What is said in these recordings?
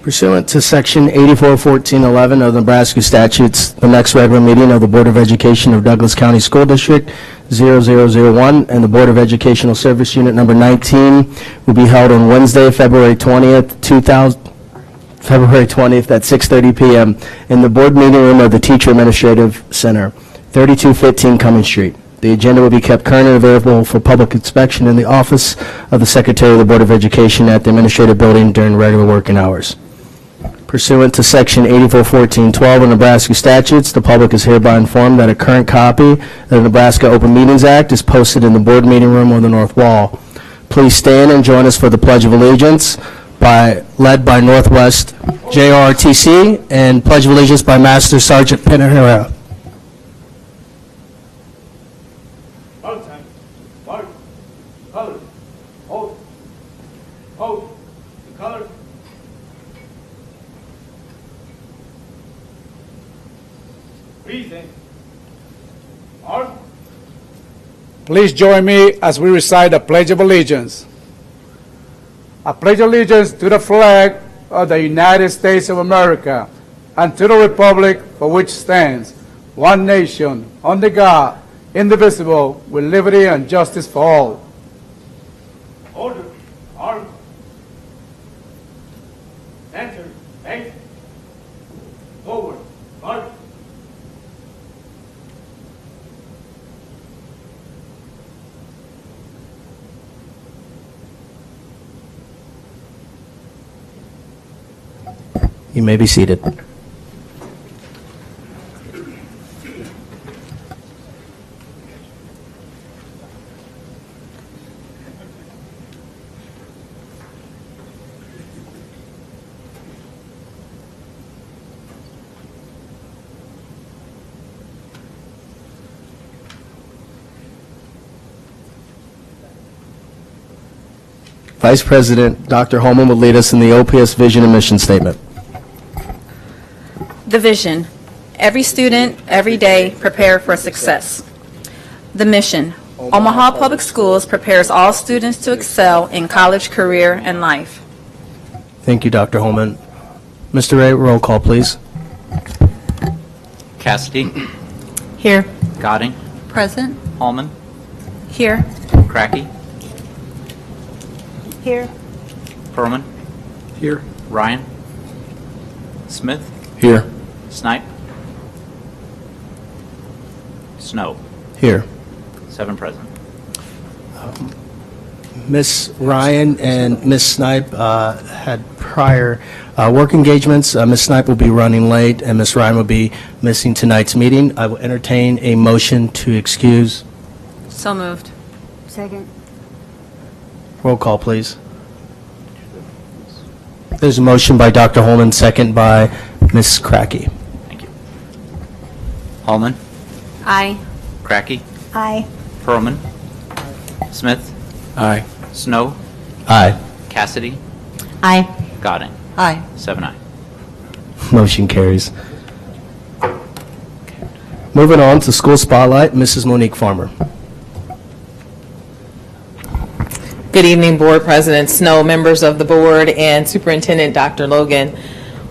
Pursuant to Section 841411 of the Nebraska statutes, the next regular meeting of the Board of Education of Douglas County School District 0001 and the Board of Educational Service Unit Number 19 will be held on Wednesday, February 20th at 6:30 p.m. in the board meeting room of the Teacher Administrative Center, 3215 Cummings Street. The agenda will be kept current and available for public inspection in the office of the Secretary of the Board of Education at the Administrative Building during regular working hours. Pursuant to Section 841412 of Nebraska statutes, the public is hereby informed that a current copy of the Nebraska Open Meetings Act is posted in the board meeting room on the north wall. Please stand and join us for the Pledge of Allegiance, led by Northwest JRTC, and Pledge of Allegiance by Master Sergeant Pinahera. Please join me as we recite the Pledge of Allegiance. I pledge allegiance to the flag of the United States of America and to the republic for which stands one nation, under God, indivisible, with liberty and justice for all. Order. Arm. Center. Face. Forward. March. You may be seated. Vice President Dr. Holman will lead us in the OPS Vision and Mission Statement. The vision: every student, every day, prepare for success. The mission: Omaha Public Schools prepares all students to excel in college, career, and life. Thank you, Dr. Holman. Mr. Ray, roll call, please. Cassidy, Here. Godding, Present. Hallman, Here. Cracky, Here. Perlman, Here. Ryan, Smith, Here. Snipe, Snow. Here. 7 present. Ms. Ryan and Ms. Snipe had prior work engagements. Ms. Snipe will be running late, and Ms. Ryan will be missing tonight's meeting. I will entertain a motion to excuse. So moved. Second. Roll call, please. There's a motion by Dr. Holman, second by Ms. Cracky. Thank you. Hallman, Aye. Cracky, Aye. Perlman, Smith, Aye. Snow, Aye. Cassidy, Aye. Godding. Aye. 7 aye. Motion carries. Moving on to School Spotlight, Mrs. Monique Farmer. Good evening, Board President Snow, members of the board, and Superintendent Dr. Logan.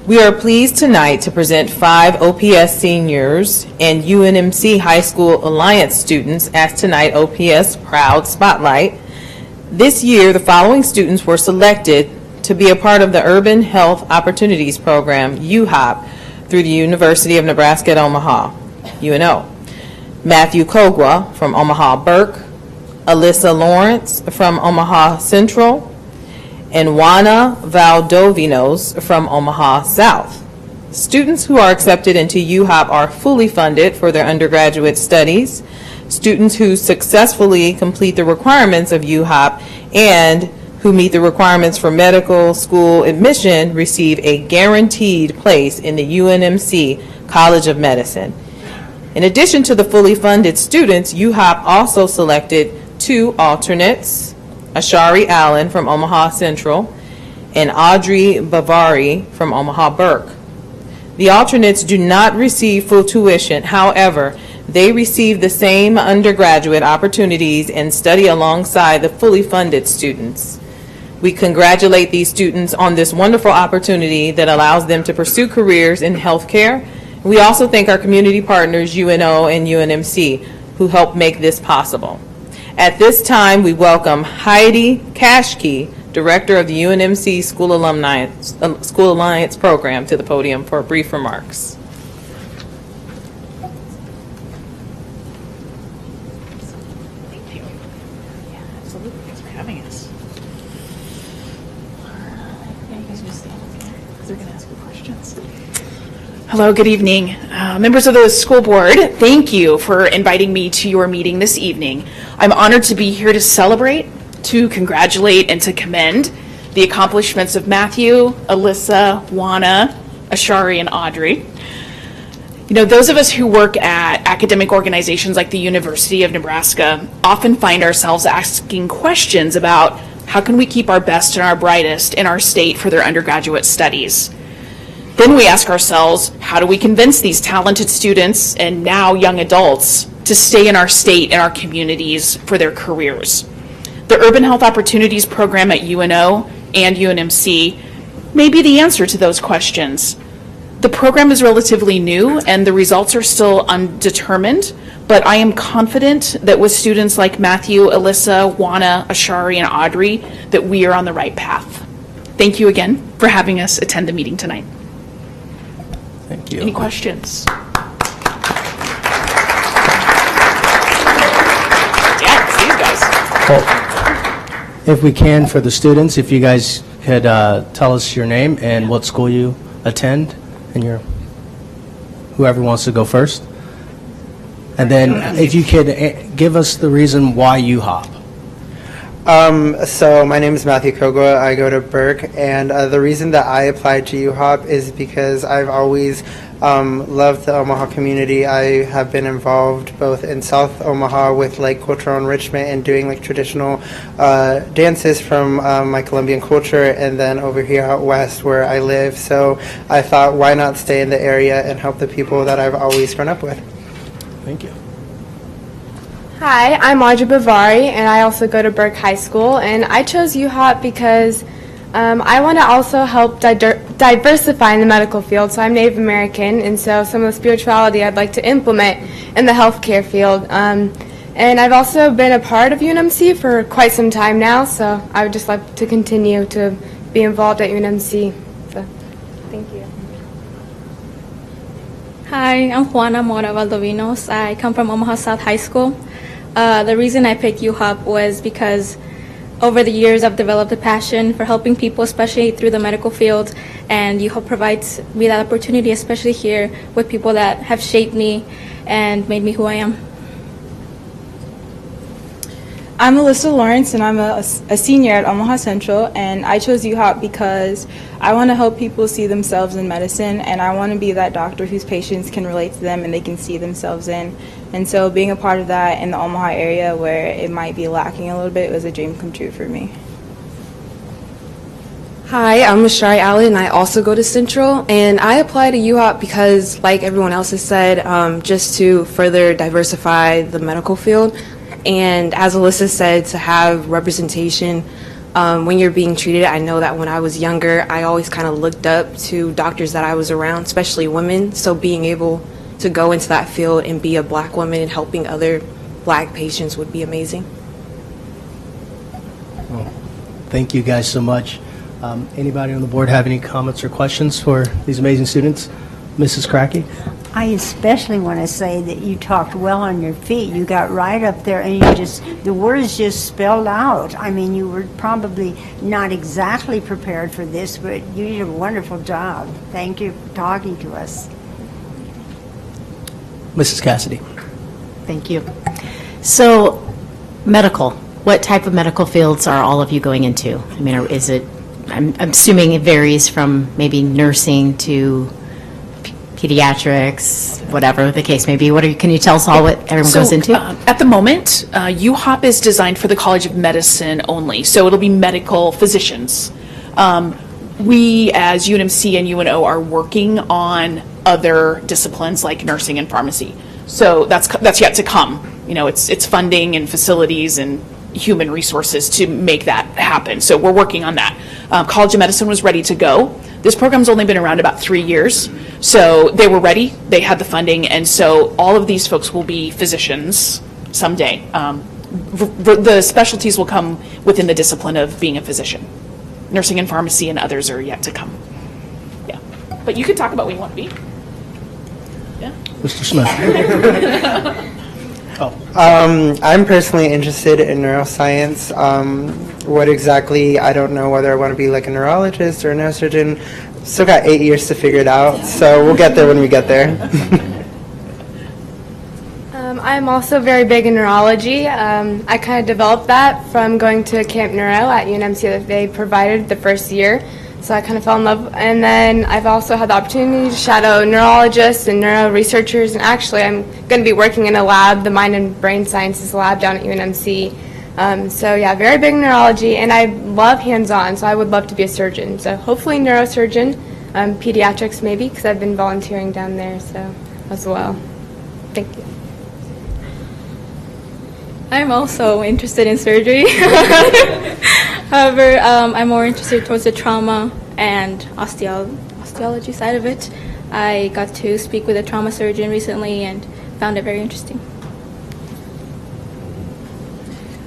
We are pleased tonight to present 5 OPS seniors and UNMC High School Alliance students as tonight OPS Proud Spotlight. This year, the following students were selected to be a part of the Urban Health Opportunities Program, UHOP, through the University of Nebraska at Omaha, UNO. Matthew Kogwa from Omaha Burke, Alyssa Lawrence from Omaha Central, and Juana Valdovinos from Omaha South. Students who are accepted into UHOP are fully funded for their undergraduate studies. Students who successfully complete the requirements of UHOP and who meet the requirements for medical school admission receive a guaranteed place in the UNMC College of Medicine. In addition to the fully funded students, UHOP also selected 2 alternates, Ashari Allen from Omaha Central and Audrey Bavari from Omaha Burke. The alternates do not receive full tuition. However, they receive the same undergraduate opportunities and study alongside the fully funded students. We congratulate these students on this wonderful opportunity that allows them to pursue careers in healthcare. We also thank our community partners, UNO and UNMC, who helped make this possible. At this time, we welcome Heidi Kashke, Director of the UNMC School Alliance Program, to the podium for brief remarks. Thank you. Yeah, absolutely. Thanks for having us. Yeah, you guys just stand up here because they're going to ask you questions. Hello, good evening. Members of the school board, thank you for inviting me to your meeting this evening. I'm honored to be here to celebrate, to congratulate, and to commend the accomplishments of Matthew, Alyssa, Juana, Ashari, and Audrey. You know, those of us who work at academic organizations like the University of Nebraska often find ourselves asking questions about how can we keep our best and our brightest in our state for their undergraduate studies. Then we ask ourselves, how do we convince these talented students and now young adults to stay in our state and our communities for their careers? The Urban Health Opportunities Program at UNO and UNMC may be the answer to those questions. The program is relatively new and the results are still undetermined, but I am confident that with students like Matthew, Alyssa, Juana, Ashari, and Audrey, that we are on the right path. Thank you again for having us attend the meeting tonight. Thank you. Any questions? Yeah, it's these guys. Well, if we can, for the students, if you guys could tell us your name and what school you attend, and whoever wants to go first. And then if you could give us the reason why you hop. So my name is Matthew Kogwa. I go to Burke, and the reason that I applied to UHOP is because I've always loved the Omaha community. I have been involved both in South Omaha with like cultural enrichment and doing like traditional dances from my Colombian culture, and then over here out west where I live. So I thought, why not stay in the area and help the people that I've always grown up with. Thank you. Hi, I'm Audrey Bavari, and I also go to Burke High School, and I chose UHOP because I want to also help diversify in the medical field. So I'm Native American, and so some of the spirituality I'd like to implement in the healthcare field. And I've also been a part of UNMC for quite some time now, so I would just like to continue to be involved at UNMC. So, thank you. Hi, I'm Juana Mora Valdovinos. I come from Omaha South High School. The reason I picked UHOP was because over the years I've developed a passion for helping people, especially through the medical field, and UHOP provides me that opportunity, especially here with people that have shaped me and made me who I am. I'm Alyssa Lawrence, and I'm a senior at Omaha Central, and I chose UHOP because I want to help people see themselves in medicine, and I want to be that doctor whose patients can relate to them and they can see themselves in. And so being a part of that in the Omaha area where it might be lacking a little bit was a dream come true for me. Hi, I'm Ashari Allen, and I also go to Central, and I applied to UHOP because, like everyone else has said, just to further diversify the medical field. And as Alyssa said, to have representation when you're being treated. I know that when I was younger, I always kind of looked up to doctors that I was around, especially women. So being able to go into that field and be a Black woman and helping other Black patients would be amazing. Well, thank you guys so much. Anybody on the board have any comments or questions for these amazing students? Mrs. Cracky? I especially want to say that you talked well on your feet. You got right up there and the words just spelled out. I mean, you were probably not exactly prepared for this, but you did a wonderful job. Thank you for talking to us. Mrs. Cassidy? Thank you. So, medical. What type of medical fields are all of you going into? I mean, is it, I'm assuming it varies from maybe nursing to pediatrics, whatever the case may be. Can you tell us all what everyone goes into? At the moment, UHOP is designed for the College of Medicine only, so it'll be medical physicians. We, as UNMC and UNO, are working on other disciplines like nursing and pharmacy. So that's yet to come. You know, it's funding and facilities and human resources to make that happen. So we're working on that. College of Medicine was ready to go. This program's only been around about 3 years. So they were ready, they had the funding, and so all of these folks will be physicians someday. The specialties will come within the discipline of being a physician. Nursing and pharmacy and others are yet to come. Yeah. But you can talk about what you want to be. Yeah. Mr. Smith? I'm personally interested in neuroscience. What exactly, I don't know whether I want to be like a neurologist or a neurosurgeon. Still got 8 years to figure it out, so we'll get there when we get there. I'm also very big in neurology. I kind of developed that from going to Camp Neuro at UNMC that they provided the first year. So I kind of fell in love. And then I've also had the opportunity to shadow neurologists and neuro researchers. And actually, I'm going to be working in a lab, the Mind and Brain Sciences lab down at UNMC. So yeah, very big in neurology. And I love hands-on, so I would love to be a surgeon. So hopefully neurosurgeon, pediatrics maybe, because I've been volunteering down there so as well. Thank you. I'm also interested in surgery. However, I'm more interested towards the trauma and osteology side of it. I got to speak with a trauma surgeon recently and found it very interesting.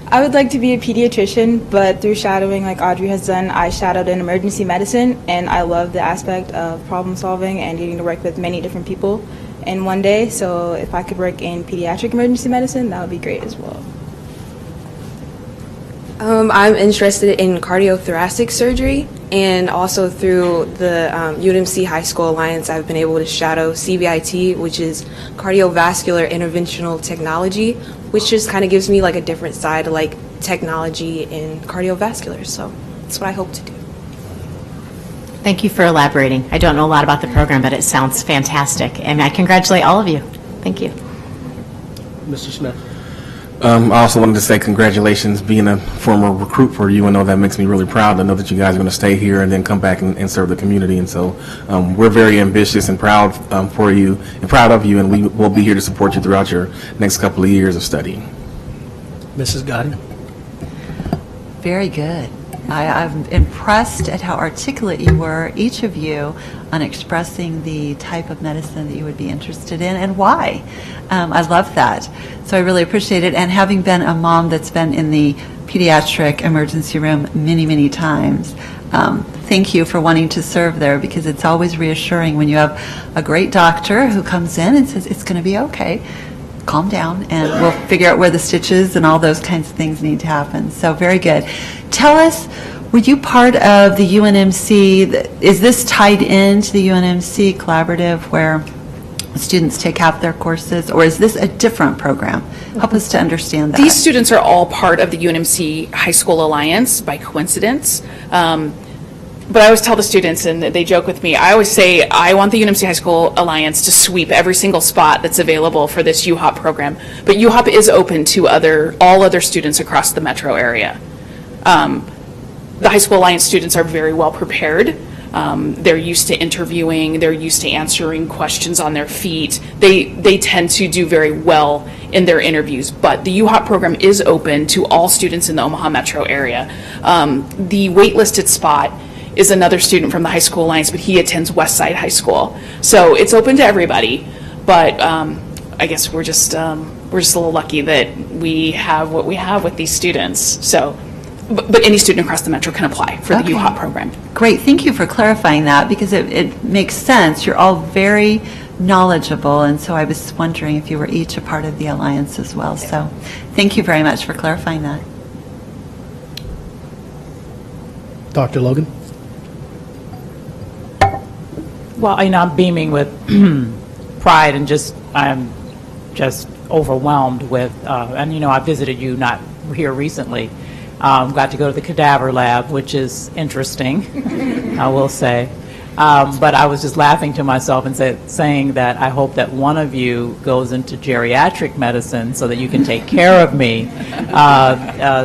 I would like to be a pediatrician, but through shadowing like Audrey has done, I shadowed in emergency medicine, and I love the aspect of problem solving and getting to work with many different people in one day. So if I could work in pediatric emergency medicine, that would be great as well. I'm interested in cardiothoracic surgery, and also through the UNMC High School Alliance, I've been able to shadow CVIT, which is cardiovascular interventional technology, which just kind of gives me like a different side of like technology in cardiovascular. So that's what I hope to do. Thank you for elaborating. I don't know a lot about the program, but it sounds fantastic, and I congratulate all of you. Thank you. Mr. Smith? I also wanted to say congratulations. Being a former recruit for UNO, that makes me really proud to know that you guys are going to stay here and then come back and serve the community. And so we're very ambitious and proud for you and proud of you, and we will be here to support you throughout your next couple of years of study. Mrs. Gotti? Very good. I'm impressed at how articulate you were, each of you, on expressing the type of medicine that you would be interested in and why. I love that. So I really appreciate it. And having been a mom that's been in the pediatric emergency room many, many times, thank you for wanting to serve there, because it's always reassuring when you have a great doctor who comes in and says, it's going to be okay. Calm down, and we'll figure out where the stitches and all those kinds of things need to happen. So very good. Tell us, were you part of the UNMC? Is this tied into the UNMC collaborative where students take half their courses, or is this a different program? Help us to understand that. These students are all part of the UNMC High School Alliance by coincidence. But I always tell the students, and they joke with me, I always say I want the UNMC High School Alliance to sweep every single spot that's available for this UHOP program. But UHOP is open to all other students across the metro area. The High School Alliance students are very well prepared. They're used to interviewing, they're used to answering questions on their feet. They tend to do very well in their interviews, but the UHOP program is open to all students in the Omaha metro area. The waitlisted spot is another student from the High School Alliance, but he attends Westside High School. So it's open to everybody, but I guess we're just a little lucky that we have what we have with these students. So, but any student across the metro can apply for the Okay. UHOP program. Great, thank you for clarifying that, because it makes sense. You're all very knowledgeable, and so I was wondering if you were each a part of the Alliance as well. So thank you very much for clarifying that. Dr. Logan? Well, I'm beaming with pride and I'm just overwhelmed with, and I visited you not here recently. Got to go to the cadaver lab, which is interesting, I will say. But I was just laughing to myself and saying that I hope that one of you goes into geriatric medicine so that you can take care of me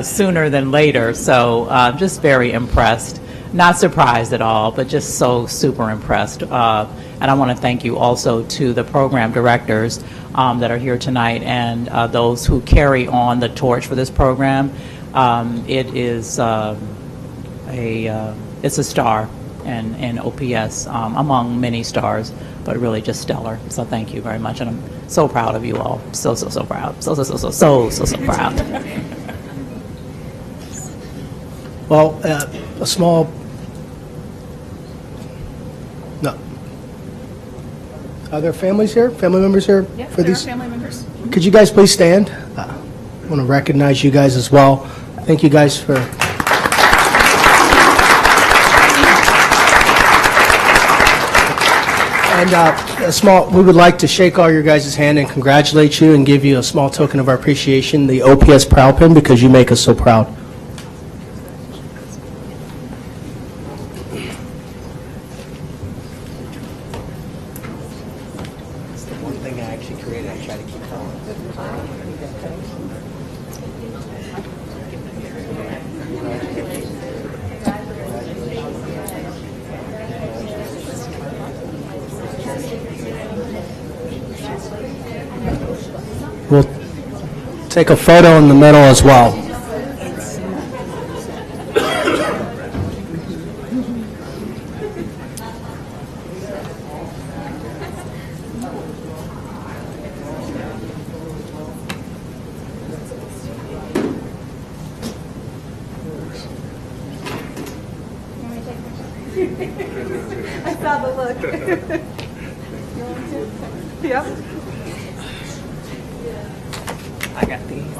sooner than later. So just very impressed. Not surprised at all, but just so super impressed. And I want to thank you also to the program directors that are here tonight and those who carry on the torch for this program. It is it's a star in OPS among many stars, but really just stellar. So thank you very much, and I'm so proud of you all. So proud. So proud. Well, a small, no. Are there families here, family members here? Yeah, for there are these? family members. Could you guys please stand? I want to recognize you guys as well. Thank you guys for. And we would like to shake all your guys' hand and congratulate you and give you a small token of our appreciation, the OPS Proud Pin, because you make us so proud. It's the one thing I actually created. I try to keep going. We'll take a photo in the middle as well. I saw the look. Yep. I got these.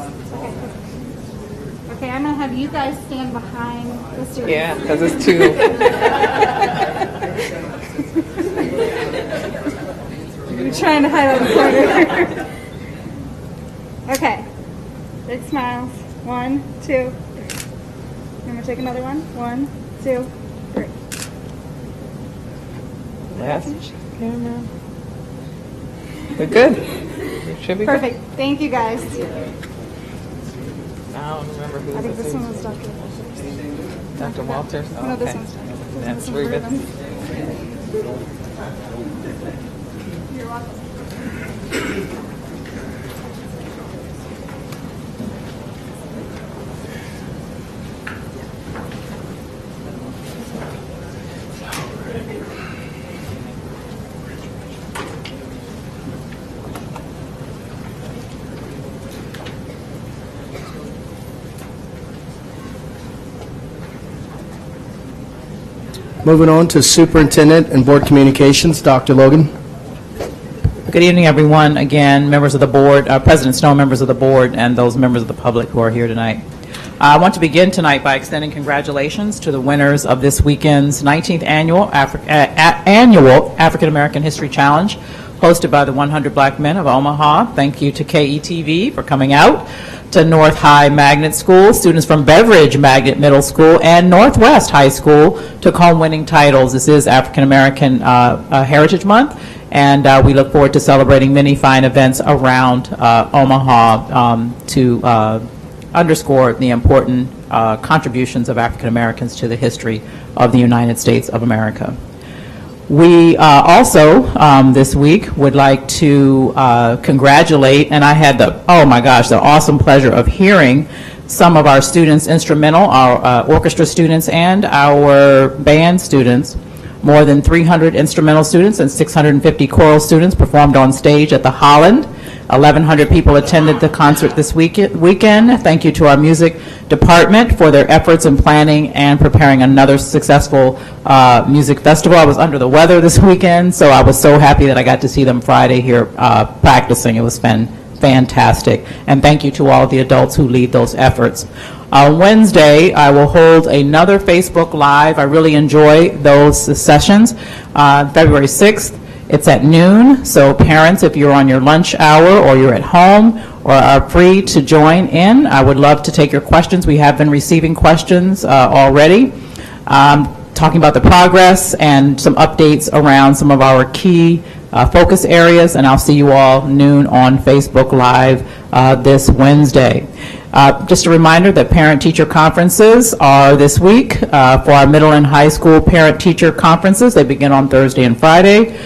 Okay, I'm gonna have you guys stand behind the series. Yeah, because it's two. You're trying to hide on the corner. Okay. Big smiles. 1, 2. I'm gonna take another one. 1, 2, 3. Last camera. We're good. We should be good. Perfect. Thank you guys. I don't remember who I think this this is. one was Dr. Walters. Dr. Walters? No, this Okay. one's Dr. That's This very one's good. Reuben. You're welcome. Moving on to Superintendent and Board Communications, Dr. Logan. Good evening, everyone. Again, members of the board, President Snow, members of the board, and those members of the public who are here tonight. I want to begin tonight by extending congratulations to the winners of this weekend's 19th annual African American History Challenge, hosted by the 100 Black Men of Omaha. Thank you to KETV for coming out, to North High Magnet School, students from Beveridge Magnet Middle School, and Northwest High School took home winning titles. This is African American Heritage Month, and we look forward to celebrating many fine events around Omaha to underscore the important contributions of African Americans to the history of the United States of America. We also, this week, would like to congratulate, and I had the awesome pleasure of hearing some of our students instrumental, our orchestra students and our band students. More than 300 instrumental students and 650 choral students performed on stage at the Holland. 1,100 people attended the concert this weekend. Thank you to our music department for their efforts in planning and preparing another successful music festival. I was under the weather this weekend, so I was so happy that I got to see them Friday here practicing. It was fantastic. And thank you to all the adults who lead those efforts. On Wednesday, I will hold another Facebook Live. I really enjoy those sessions. February 6th, it's at noon, so parents, if you're on your lunch hour or you're at home or are free to join in, I would love to take your questions. We have been receiving questions already, talking about the progress and some updates around some of our key focus areas, and I'll see you all noon on Facebook Live this Wednesday. Just a reminder that parent-teacher conferences are this week for our middle and high school parent-teacher conferences. They begin on Thursday and Friday.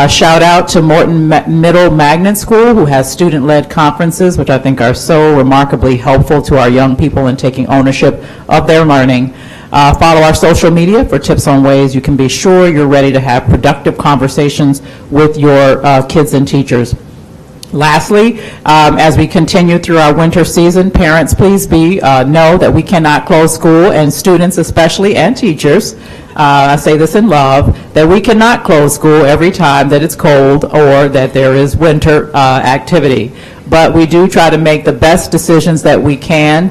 Shout out to Morton Middle Magnet School, who has student-led conferences, which I think are so remarkably helpful to our young people in taking ownership of their learning. Follow our social media for tips on ways you can be sure you're ready to have productive conversations with your kids and teachers. Lastly, as we continue through our winter season, parents, please know that we cannot close school, and students especially, and teachers, I say this in love, that we cannot close school every time that it's cold or that there is winter activity. But we do try to make the best decisions that we can.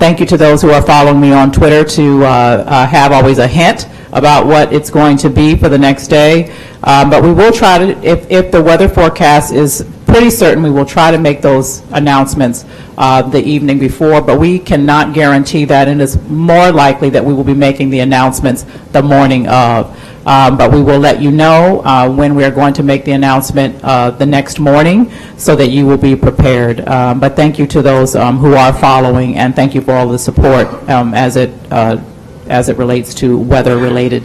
Thank you to those who are following me on Twitter to have always a hint about what it's going to be for the next day. But we will try to, if the weather forecast is pretty certain, we will try to make those announcements the evening before, but we cannot guarantee that, and it's more likely that we will be making the announcements the morning of. But we will let you know when we are going to make the announcement the next morning so that you will be prepared. But thank you to those who are following, and thank you for all the support as it relates to weather-related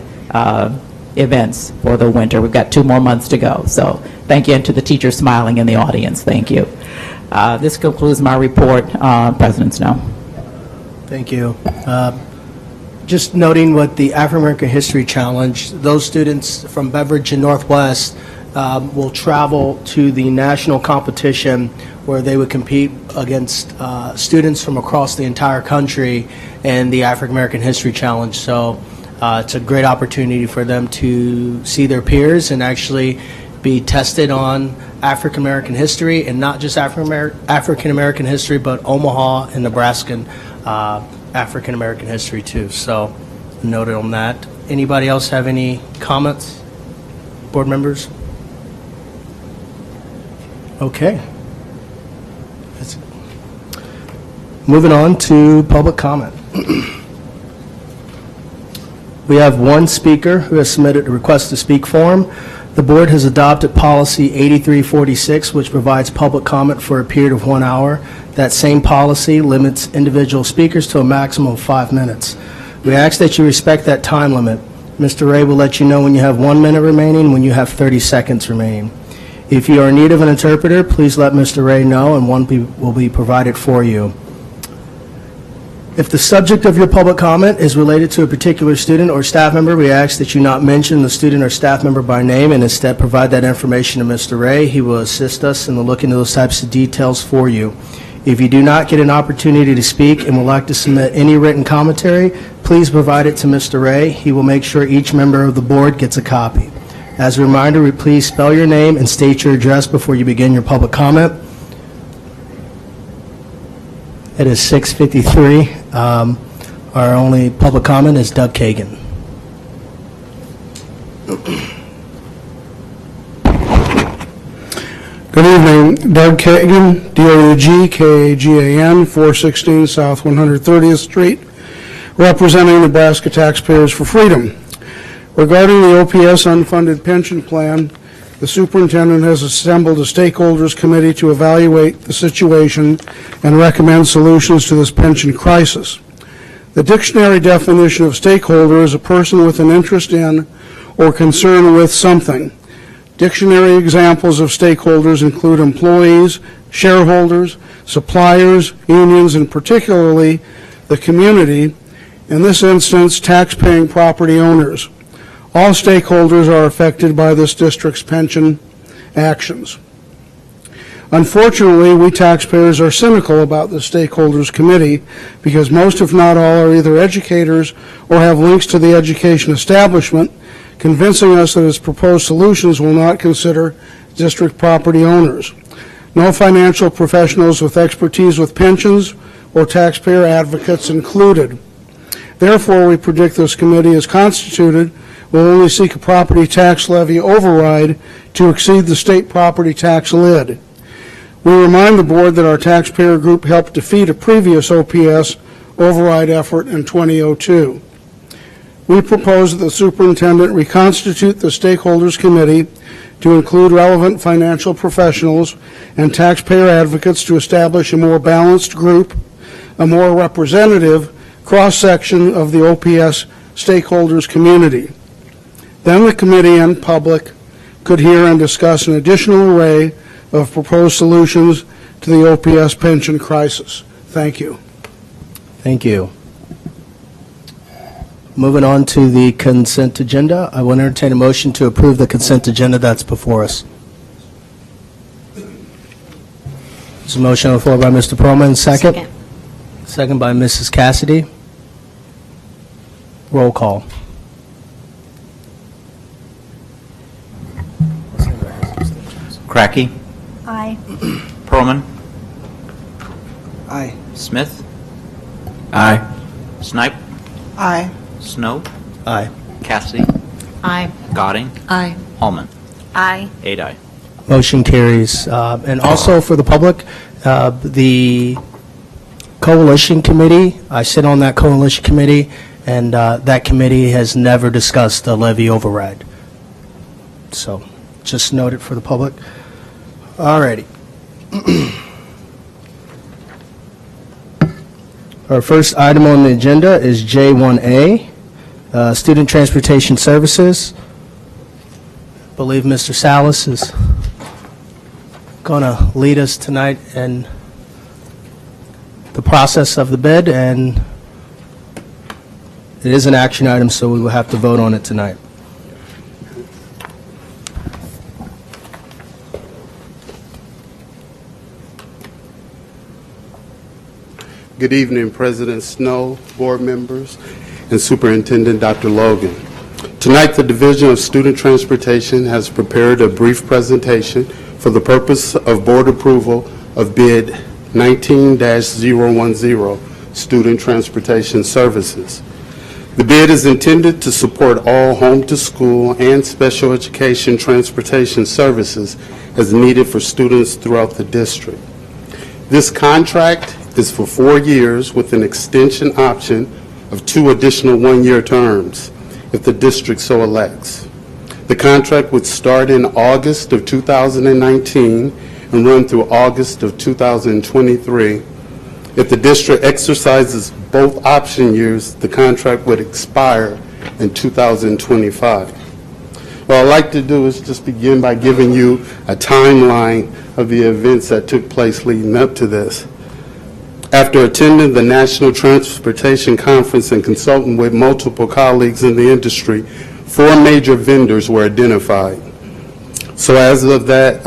events for the winter. We've got 2 more months to go. So thank you, and to the teachers smiling in the audience, thank you. This concludes my report. President Snow. Thank you. Just noting what the African American History Challenge, those students from Beveridge and Northwest will travel to the national competition where they would compete against students from across the entire country in the African American History Challenge. So it's a great opportunity for them to see their peers and actually be tested on African American history, and not just African American history, but Omaha and Nebraskan African American history too. So noted on that. Anybody else have any comments? Board members? Okay. Moving on to public comment. We have one speaker who has submitted a request to speak form. The board has adopted policy 8346, which provides public comment for a period of 1 hour. That same policy limits individual speakers to a maximum of 5 minutes. We ask that you respect that time limit. Mr. Ray will let you know when you have 1 minute remaining, when you have 30 seconds remaining. If you are in need of an interpreter, please let Mr. Ray know, and one will be provided for you. If the subject of your public comment is related to a particular student or staff member, we ask that you not mention the student or staff member by name, and instead provide that information to Mr. Ray. He will assist us in looking into those types of details for you. If you do not get an opportunity to speak and would like to submit any written commentary, please provide it to Mr. Ray. He will make sure each member of the board gets a copy. As a reminder, please spell your name and state your address before you begin your public comment. It is 6:53. Our only public comment is Doug Kagan. Good evening. Doug Kagan, D-O-U-G-K-A-G-A-N, 416 South 130th Street, representing Nebraska Taxpayers for Freedom. Regarding the OPS unfunded pension plan, the superintendent has assembled a stakeholders committee to evaluate the situation and recommend solutions to this pension crisis. The dictionary definition of stakeholder is a person with an interest in or concerned with something. Dictionary examples of stakeholders include employees, shareholders, suppliers, unions, and particularly the community, in this instance, tax-paying property owners. All stakeholders are affected by this district's pension actions. Unfortunately, we taxpayers are cynical about the Stakeholders Committee because most, if not all, are either educators or have links to the education establishment, convincing us that its proposed solutions will not consider district property owners. No financial professionals with expertise with pensions or taxpayer advocates included. Therefore, we predict this committee, as constituted, will only seek a property tax levy override to exceed the state property tax lid. We remind the board that our taxpayer group helped defeat a previous OPS override effort in 2002. We propose that the superintendent reconstitute the Stakeholders Committee to include relevant financial professionals and taxpayer advocates to establish a more balanced group, a more representative cross-section of the OPS stakeholders community. Then the committee and public could hear and discuss an additional array of proposed solutions to the OPS pension crisis. Thank you. Thank you. Moving on to the consent agenda, I will entertain a motion to approve the consent agenda that's before us. There's a motion on the floor by Mr. Perlman, second. Second by Mrs. Cassidy. Roll call. Cracky. Aye. Perlman. Aye. Smith. Aye. Snipe. Aye. Snow. Aye. Cassidy. Aye. Godding. Aye. Hallman. Aye. 8 aye. Motion carries. And also for the public, the Coalition Committee, I sit on that Coalition Committee, and that committee has never discussed the levy override. So just note it for the public. All righty. Our first item on the agenda is J1A, Student Transportation Services. I believe Mr. Salas is going to lead us tonight in the process of the bid, and it is an action item, so we will have to vote on it tonight. Good evening, President Snow, board members, and Superintendent Dr. Logan. Tonight, the Division of Student Transportation has prepared a brief presentation for the purpose of board approval of bid 19-010, Student Transportation Services. The bid is intended to support all home-to-school and special education transportation services as needed for students throughout the district. This contract is for 4 years with an extension option of 2 additional one-year terms if the district so elects. The contract would start in August of 2019 and run through August of 2023. If the district exercises both option years, the contract would expire in 2025. What I'd like to do is just begin by giving you a timeline of the events that took place leading up to this. After attending the National Transportation Conference and consulting with multiple colleagues in the industry, 4 major vendors were identified. So as of that,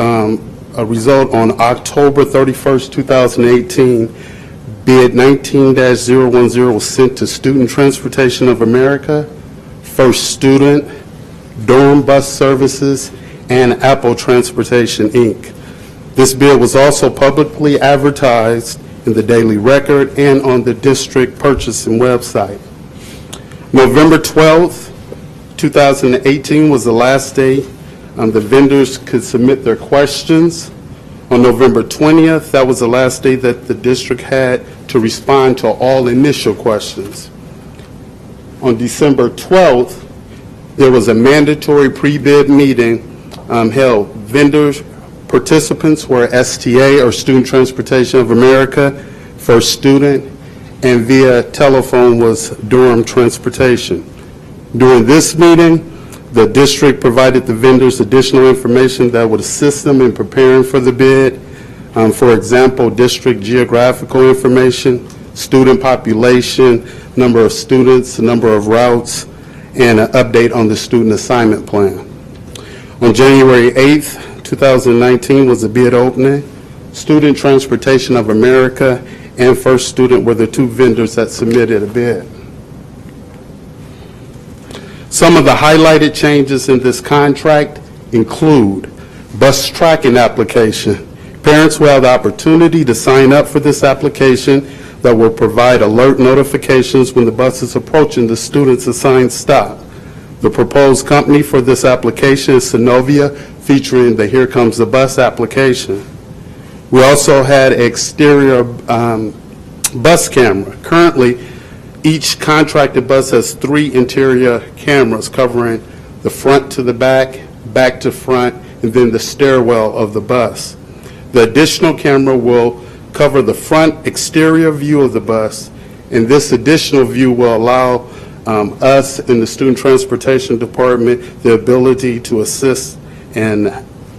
a result on October 31st, 2018, bid 19-010 was sent to Student Transportation of America, First Student, Durham Bus Services, and Apple Transportation, Inc. This bid was also publicly advertised in the Daily Record and on the district purchasing website. November 12th, 2018 was the last day the vendors could submit their questions. On November 20th, that was the last day that the district had to respond to all initial questions. On December 12th, there was a mandatory pre-bid meeting held. Vendors participants were STA, or Student Transportation of America, First Student, and via telephone was Durham Transportation. During this meeting, The district provided the vendors additional information that would assist them in preparing for the bid. For example, district geographical information, student population, number of students, number of routes, and an update on the student assignment plan. On January 8th, 2019 was the bid opening. Student Transportation of America and First Student were the two vendors that submitted a bid. Some of the highlighted changes in this contract include bus tracking application. Parents will have the opportunity to sign up for this application that will provide alert notifications when the bus is approaching the student's assigned stop. The proposed company for this application is Synovia, featuring the Here Comes the Bus application. We also had exterior bus camera. Currently, each contracted bus has 3 interior cameras covering the front to the back, back to front, and then the stairwell of the bus. The additional camera will cover the front exterior view of the bus, and this additional view will allow us in the Student Transportation Department the ability to assist in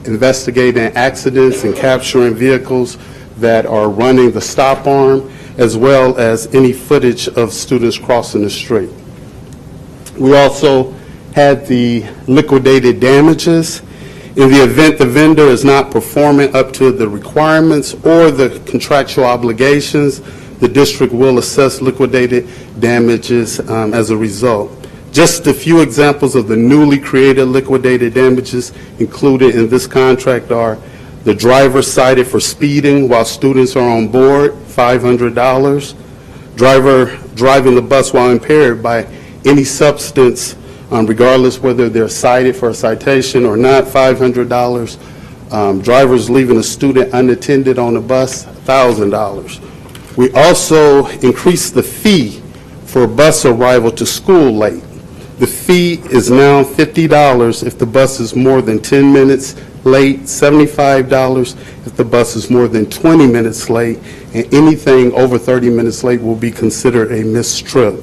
investigating accidents and capturing vehicles that are running the stop arm, as well as any footage of students crossing the street. We also had the liquidated damages. In the event the vendor is not performing up to the requirements or the contractual obligations, the district will assess liquidated damages as a result. Just a few examples of the newly created liquidated damages included in this contract are the driver cited for speeding while students are on board, $500. Driver driving the bus while impaired by any substance, regardless whether they're cited for a citation or not, $500. Drivers leaving a student unattended on the bus, $1,000. We also increased the fee for bus arrival to school late. The fee is now $50 if the bus is more than 10 minutes late, $75 if the bus is more than 20 minutes late, and anything over 30 minutes late will be considered a missed trip.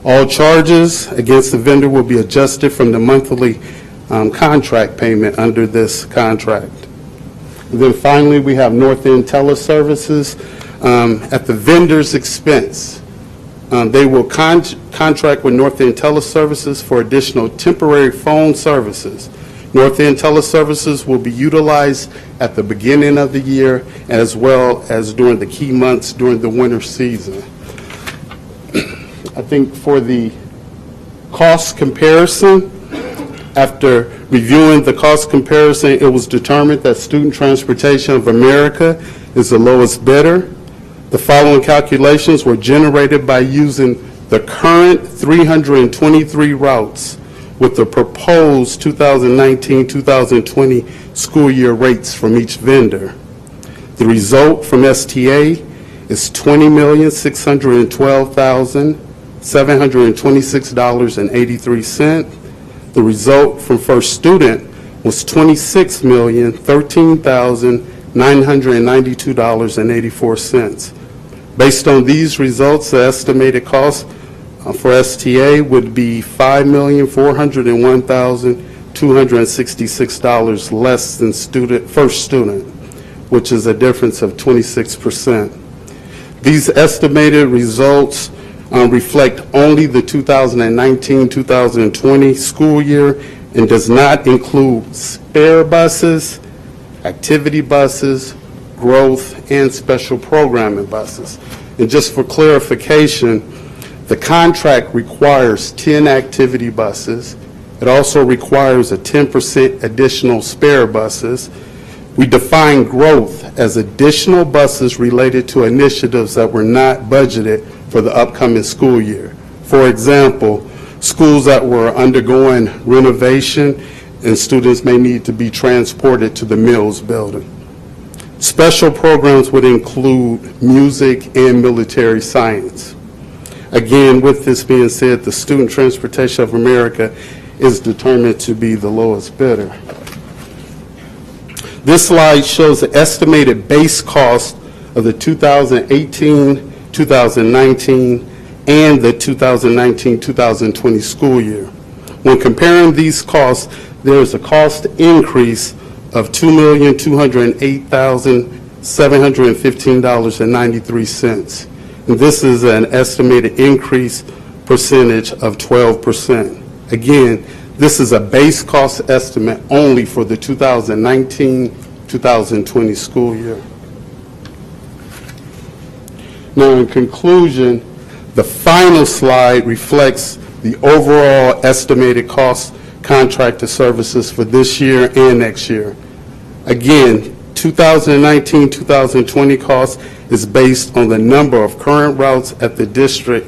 All charges against the vendor will be adjusted from the monthly contract payment under this contract. And then finally, we have North End Teleservices. At the vendor's expense, they will contract with North End Teleservices for additional temporary phone services. North End Teleservices will be utilized at the beginning of the year as well as during the key months during the winter season. I think for the cost comparison, after reviewing the cost comparison, it was determined that Student Transportation of America is the lowest bidder. The following calculations were generated by using the current 323 routes with the proposed 2019-2020 school year rates from each vendor. The result from STA is $20,612,726.83. The result from First Student was $26,013,992.84. Based on these results, the estimated cost for STA would be $5,401,266 less than First Student, which is a difference of 26%. These estimated results reflect only the 2019-2020 school year and does not include spare buses, activity buses, growth, and special programming buses. And just for clarification, the contract requires 10 activity buses. It also requires a 10% additional spare buses. We define growth as additional buses related to initiatives that were not budgeted for the upcoming school year. For example, schools that were undergoing renovation and students may need to be transported to the Mills building. Special programs would include music and military science. Again, with this being said, the Student Transportation of America is determined to be the lowest bidder. This slide shows the estimated base cost of the 2018, 2019, and the 2019-2020 school year. When comparing these costs, there is a cost increase of $2,208,715.93. And this is an estimated increase percentage of 12%. Again, this is a base cost estimate only for the 2019-2020 school year. Now, in conclusion, the final slide reflects the overall estimated cost contracted services for this year and next year. Again, 2019-2020 cost is based on the number of current routes at the district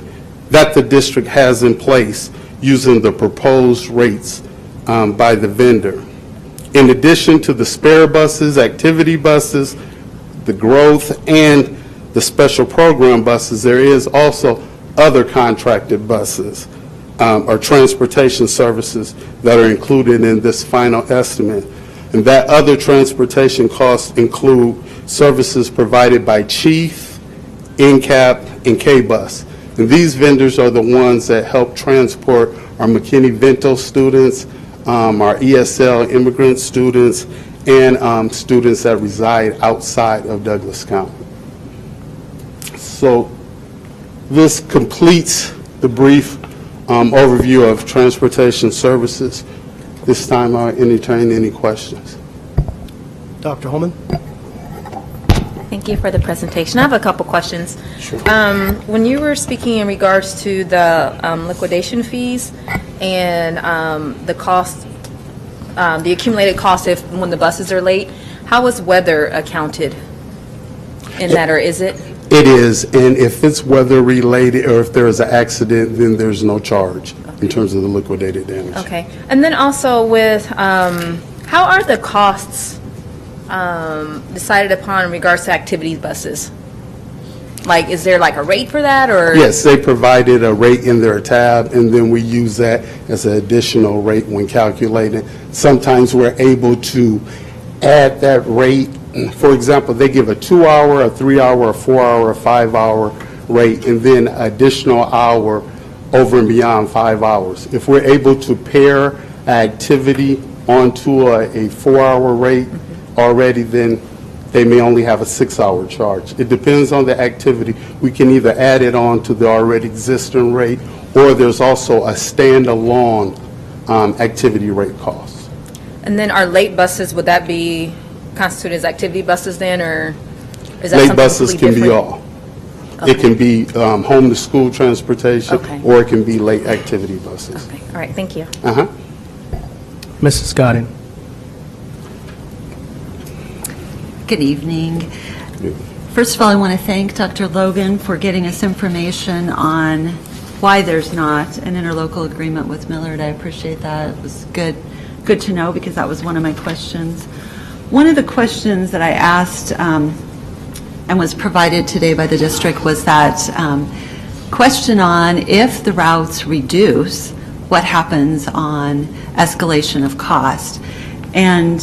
that the district has in place using the proposed rates by the vendor. In addition to the spare buses, activity buses, the growth, and the special program buses, there is also other contracted buses or transportation services that are included in this final estimate. And that other transportation costs include services provided by Chief, NCAP, and K-Bus. And these vendors are the ones that help transport our McKinney-Vento students, our ESL immigrant students, and students that reside outside of Douglas County. So this completes the brief overview of transportation services. This time I'll entertain any questions. Dr. Holman? Thank you for the presentation. I have a couple questions. Sure. When you were speaking in regards to the liquidation fees and the cost, the accumulated cost when the buses are late, how is weather accounted in that, or is it? It is, and if it's weather related or if there is an accident, then there's no charge in terms of the liquidated damage. Okay. And then also with, how are the costs decided upon in regards to activities buses? Like, is there like a rate for that, or? Yes, they provided a rate in their tab, and then we use that as an additional rate when calculating. Sometimes we're able to add that rate. For example, they give a 2-hour, a 3-hour, a 4-hour, a 5-hour rate, and then additional hour over and beyond 5 hours. If we're able to pair activity onto a 4-hour rate already, then they may only have a 6-hour charge. It depends on the activity. We can either add it on to the already existing rate, or there's also a standalone activity rate cost. And then our late buses, would that be constituted as activity buses then, or is that Late something buses completely can be different? all. It can be home to school transportation, Okay. or it can be late activity buses. Okay, all right, thank you. Uh-huh. Mrs. Godin? Good evening. First of all, I want to thank Dr. Logan for getting us information on why there's not an interlocal agreement with Millard. I appreciate that. It was good to know, because that was one of my questions. One of the questions that I asked and was provided today by the district was that question on if the routes reduce, what happens on escalation of cost. And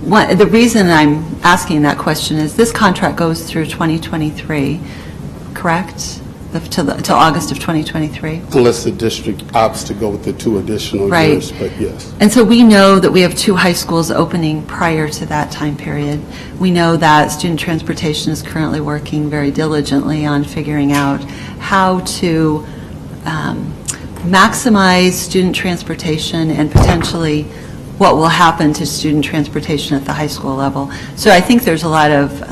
the reason I'm asking that question is this contract goes through 2023, correct? Till August of 2023? Unless the district opts to go with the 2 additional Right. years, but yes. And so we know that we have 2 high schools opening prior to that time period. We know that student transportation is currently working very diligently on figuring out how to maximize student transportation and potentially what will happen to student transportation at the high school level. So I think there's a lot of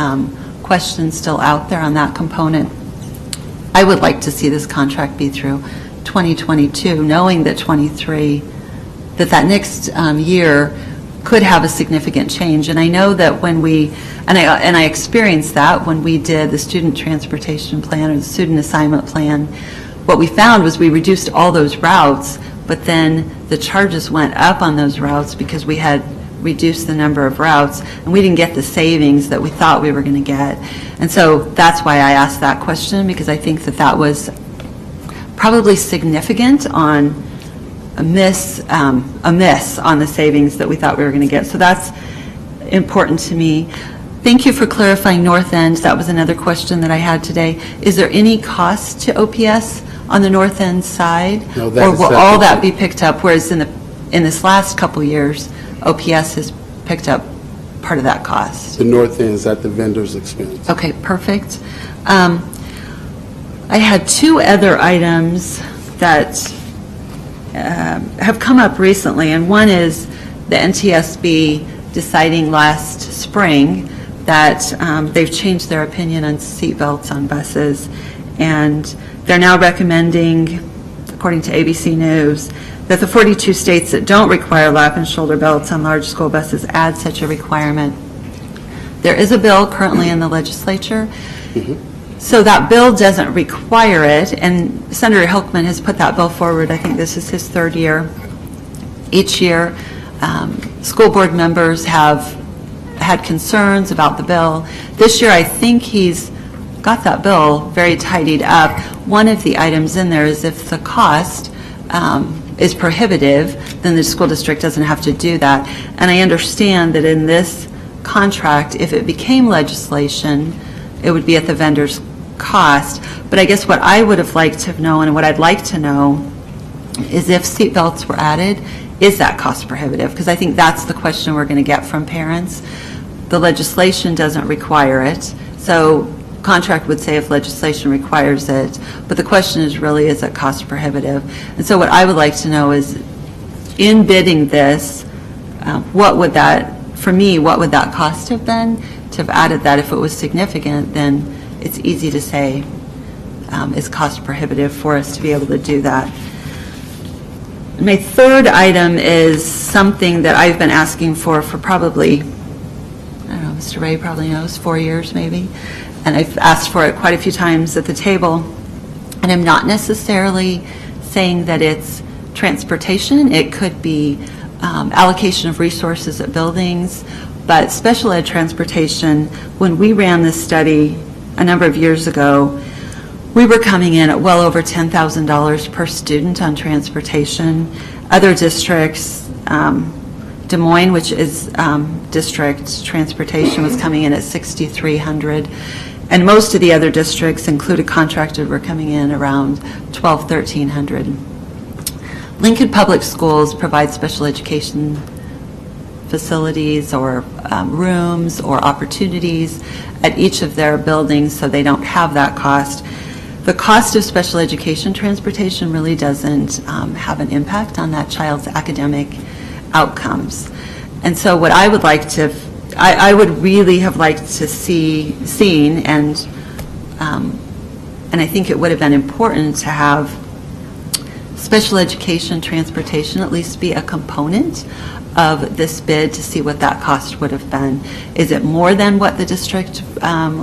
questions still out there on that component. I would like to see this contract be through 2022, knowing that 23, that next year could have a significant change. And I know that when we, and I experienced that when we did the student transportation plan or the student assignment plan, what we found was we reduced all those routes, but then the charges went up on those routes because we had reduced the number of routes, and we didn't get the savings that we thought we were going to get. And so that's why I asked that question, because I think that was probably significant on a miss on the savings that we thought we were going to get. So that's important to me. Thank you for clarifying North End. That was another question that I had today. Is there any cost to OPS on the north end side? No, that Or is will all that separate. be picked up, whereas in this last couple years, OPS has picked up part of that cost? The north end is at the vendor's expense. Okay, perfect. I had two other items that have come up recently, and one is the NTSB deciding last spring that they've changed their opinion on seat belts on buses, and they're now recommending, according to ABC News, that the 42 states that don't require lap and shoulder belts on large school buses add such a requirement. There is a bill currently in the legislature. So that bill doesn't require it, and Senator Hilkman has put that bill forward. I think this is his third year. Each year, school board members have had concerns about the bill. This year, I think he's got that bill very tidied up. One of the items in there is if the cost is prohibitive, then the school district doesn't have to do that. And I understand that in this contract, if it became legislation, it would be at the vendor's cost. But I guess what I would have liked to have known, and what I'd like to know, is if seat belts were added, is that cost prohibitive? Because I think that's the question we're going to get from parents. The legislation doesn't require it, so contract would say if legislation requires it, but the question is really, is it cost prohibitive? And so what I would like to know is, in bidding this, what would that, for me, what would that cost have been to have added that? If it was significant, then it's easy to say it's cost prohibitive for us to be able to do that. My third item is something that I've been asking for probably, I don't know, Mr. Ray probably knows, 4 years maybe. And I've asked for it quite a few times at the table. And I'm not necessarily saying that it's transportation. It could be allocation of resources at buildings. But special ed transportation, when we ran this study a number of years ago, we were coming in at well over $10,000 per student on transportation. Other districts, Des Moines, which is district transportation, was coming in at $6,300. And most of the other districts, included contracted, were coming in around $1,200, $1,300. Lincoln Public Schools provide special education facilities or rooms or opportunities at each of their buildings, so they don't have that cost. The cost of special education transportation really doesn't have an impact on that child's academic outcomes. And so what I would like to, I would really have liked to seen, and I think it would have been important to have special education transportation at least be a component of this bid to see what that cost would have been. Is it more than what the district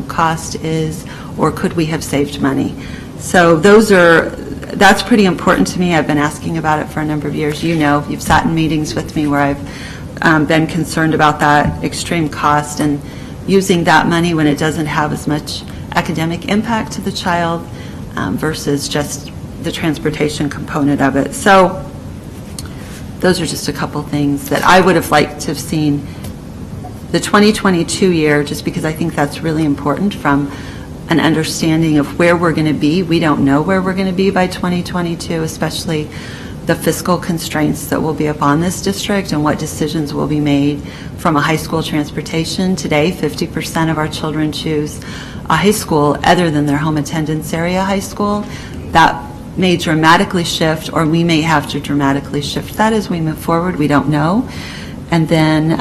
cost is, or could we have saved money? So that's pretty important to me. I've been asking about it for a number of years. You know, you've sat in meetings with me where I've been concerned about that extreme cost and using that money when it doesn't have as much academic impact to the child versus just the transportation component of it. So those are just a couple things that I would have liked to have seen the 2022 year, just because I think that's really important from an understanding of where we're going to be. We don't know where we're going to be by 2022, especially the fiscal constraints that will be upon this district and what decisions will be made from a high school transportation. Today, 50% of our children choose a high school other than their home attendance area high school. That may dramatically shift, or we may have to dramatically shift that as we move forward. We don't know. And then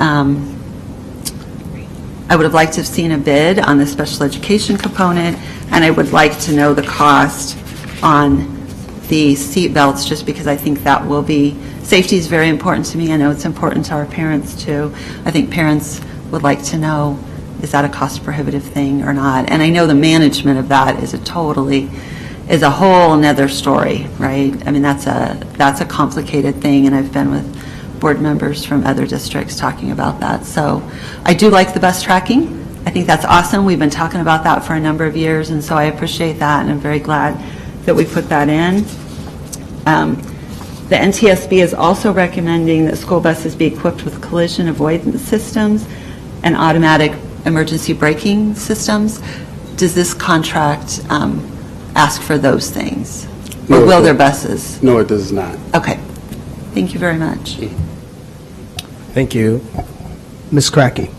I would have liked to have seen a bid on the special education component, and I would like to know the cost on the seat belts, just because I think that will be, safety is very important to me. I know it's important to our parents too. I think parents would like to know, is that a cost prohibitive thing or not? And I know the management of that is a whole nother story, right? I mean, that's a complicated thing, and I've been with board members from other districts talking about that. So I do like the bus tracking. I think that's awesome. We've been talking about that for a number of years, and so I appreciate that, and I'm very glad that we put that in. The NTSB is also recommending that school buses be equipped with collision avoidance systems and automatic emergency braking systems. Does this contract ask for those things? No, Or it will there doesn't. buses? No, it does not. Okay. Thank you very much. Thank you. Ms. Cracky.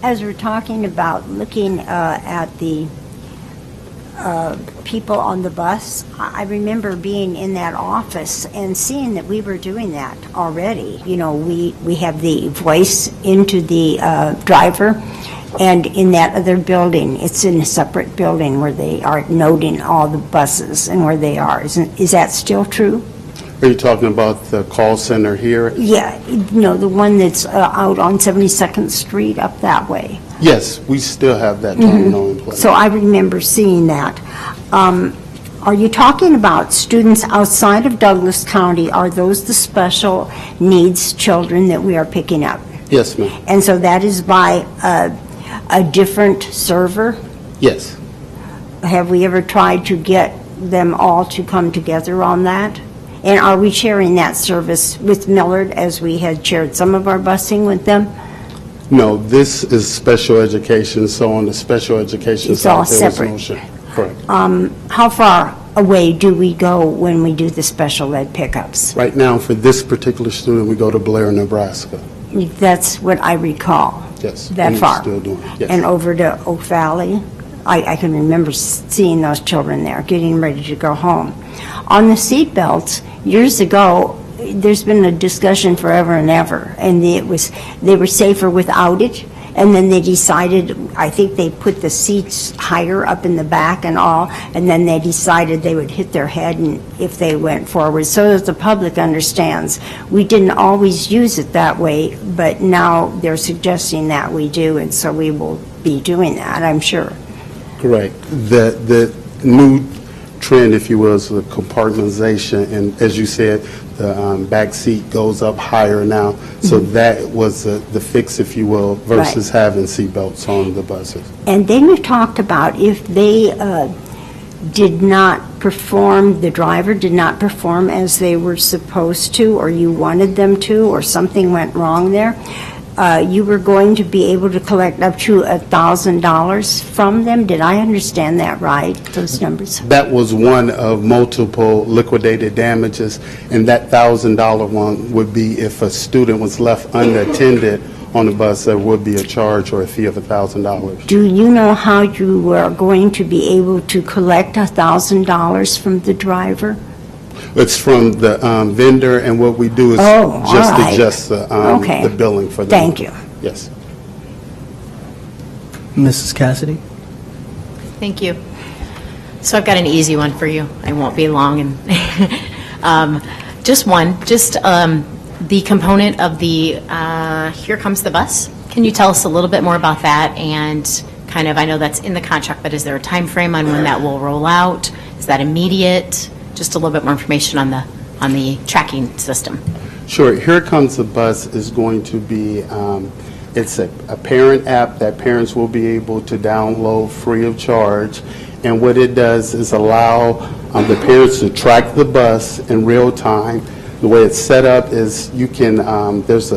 As we're talking about looking at the people on the bus, I remember being in that office and seeing that we were doing that already. You know, we have the voice into the driver, and in that other building, it's in a separate building where they are noting all the buses and where they are. Is that still true? Are you talking about the call center here? Yeah, no, the one that's out on 72nd Street up that way. Yes, we still have that terminal in place. So I remember seeing that. Are you talking about students outside of Douglas County? Are those the special needs children that we are picking up? Yes, ma'am. And so that is by a different server? Yes. Have we ever tried to get them all to come together on that? And are we sharing that service with Millard as we had shared some of our busing with them? No, this is special education, so on the special education It's side, all there was separate. no share. Correct. How far away do we go when we do the special ed pickups? Right now, for this particular student, we go to Blair, Nebraska. That's what I recall. Yes. That and far. Still doing it. Yes. And over to Oak Valley. I can remember seeing those children there, getting ready to go home. On the seat belts, years ago, there's been a discussion forever and ever, and they were safer without it, and then they decided, I think they put the seats higher up in the back and all, and then they decided they would hit their head if they went forward, so that the public understands. We didn't always use it that way, but now they're suggesting that we do, and so we will be doing that, I'm sure. Correct. The new trend, if you will, is the compartmentalization, and as you said, the back seat goes up higher now, so that was the fix, if you will, versus having seat belts on the buses. And then you talked about if they did not perform, the driver did not perform as they were supposed to, or you wanted them to, or something went wrong there, you were going to be able to collect up to $1,000 from them. Did I understand that right, those numbers? That was one of multiple liquidated damages, and that $1,000 one would be if a student was left unattended on the bus, there would be a charge or a fee of $1,000. Do you know how you are going to be able to collect $1,000 from the driver? It's from the vendor, and what we do is all just right. adjust the billing for them. Thank you. Yes. Mrs. Cassidy? Thank you. So I've got an easy one for you. I won't be long. And just one, the component of the Here Comes the Bus. Can you tell us a little bit more about that? And kind of, I know that's in the contract, but is there a time frame on when that will roll out? Is that immediate? Just a little bit more information on the tracking system. Sure. Here Comes the Bus is going to be, it's a parent app that parents will be able to download free of charge. And what it does is allow the parents to track the bus in real time. The way it's set up is you can, there's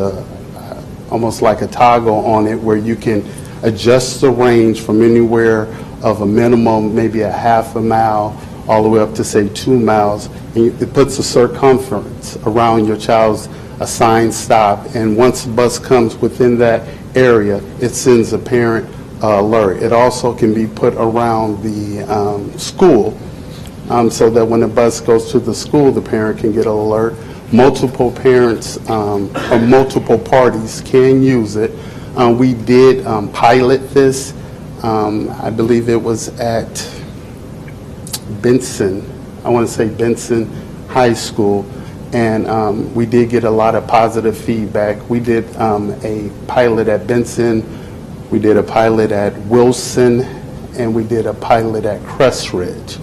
almost like a toggle on it where you can adjust the range from anywhere of a minimum, maybe a half a mile, all the way up to, say, 2 miles, and it puts a circumference around your child's assigned stop, and once the bus comes within that area, it sends a parent alert. It also can be put around the school, so that when the bus goes to the school, the parent can get an alert. Multiple parents or multiple parties can use it. We did pilot this. I believe it was at Benson, I want to say Benson High School, and we did get a lot of positive feedback. We did a pilot at Benson, we did a pilot at Wilson, and we did a pilot at Crest Ridge,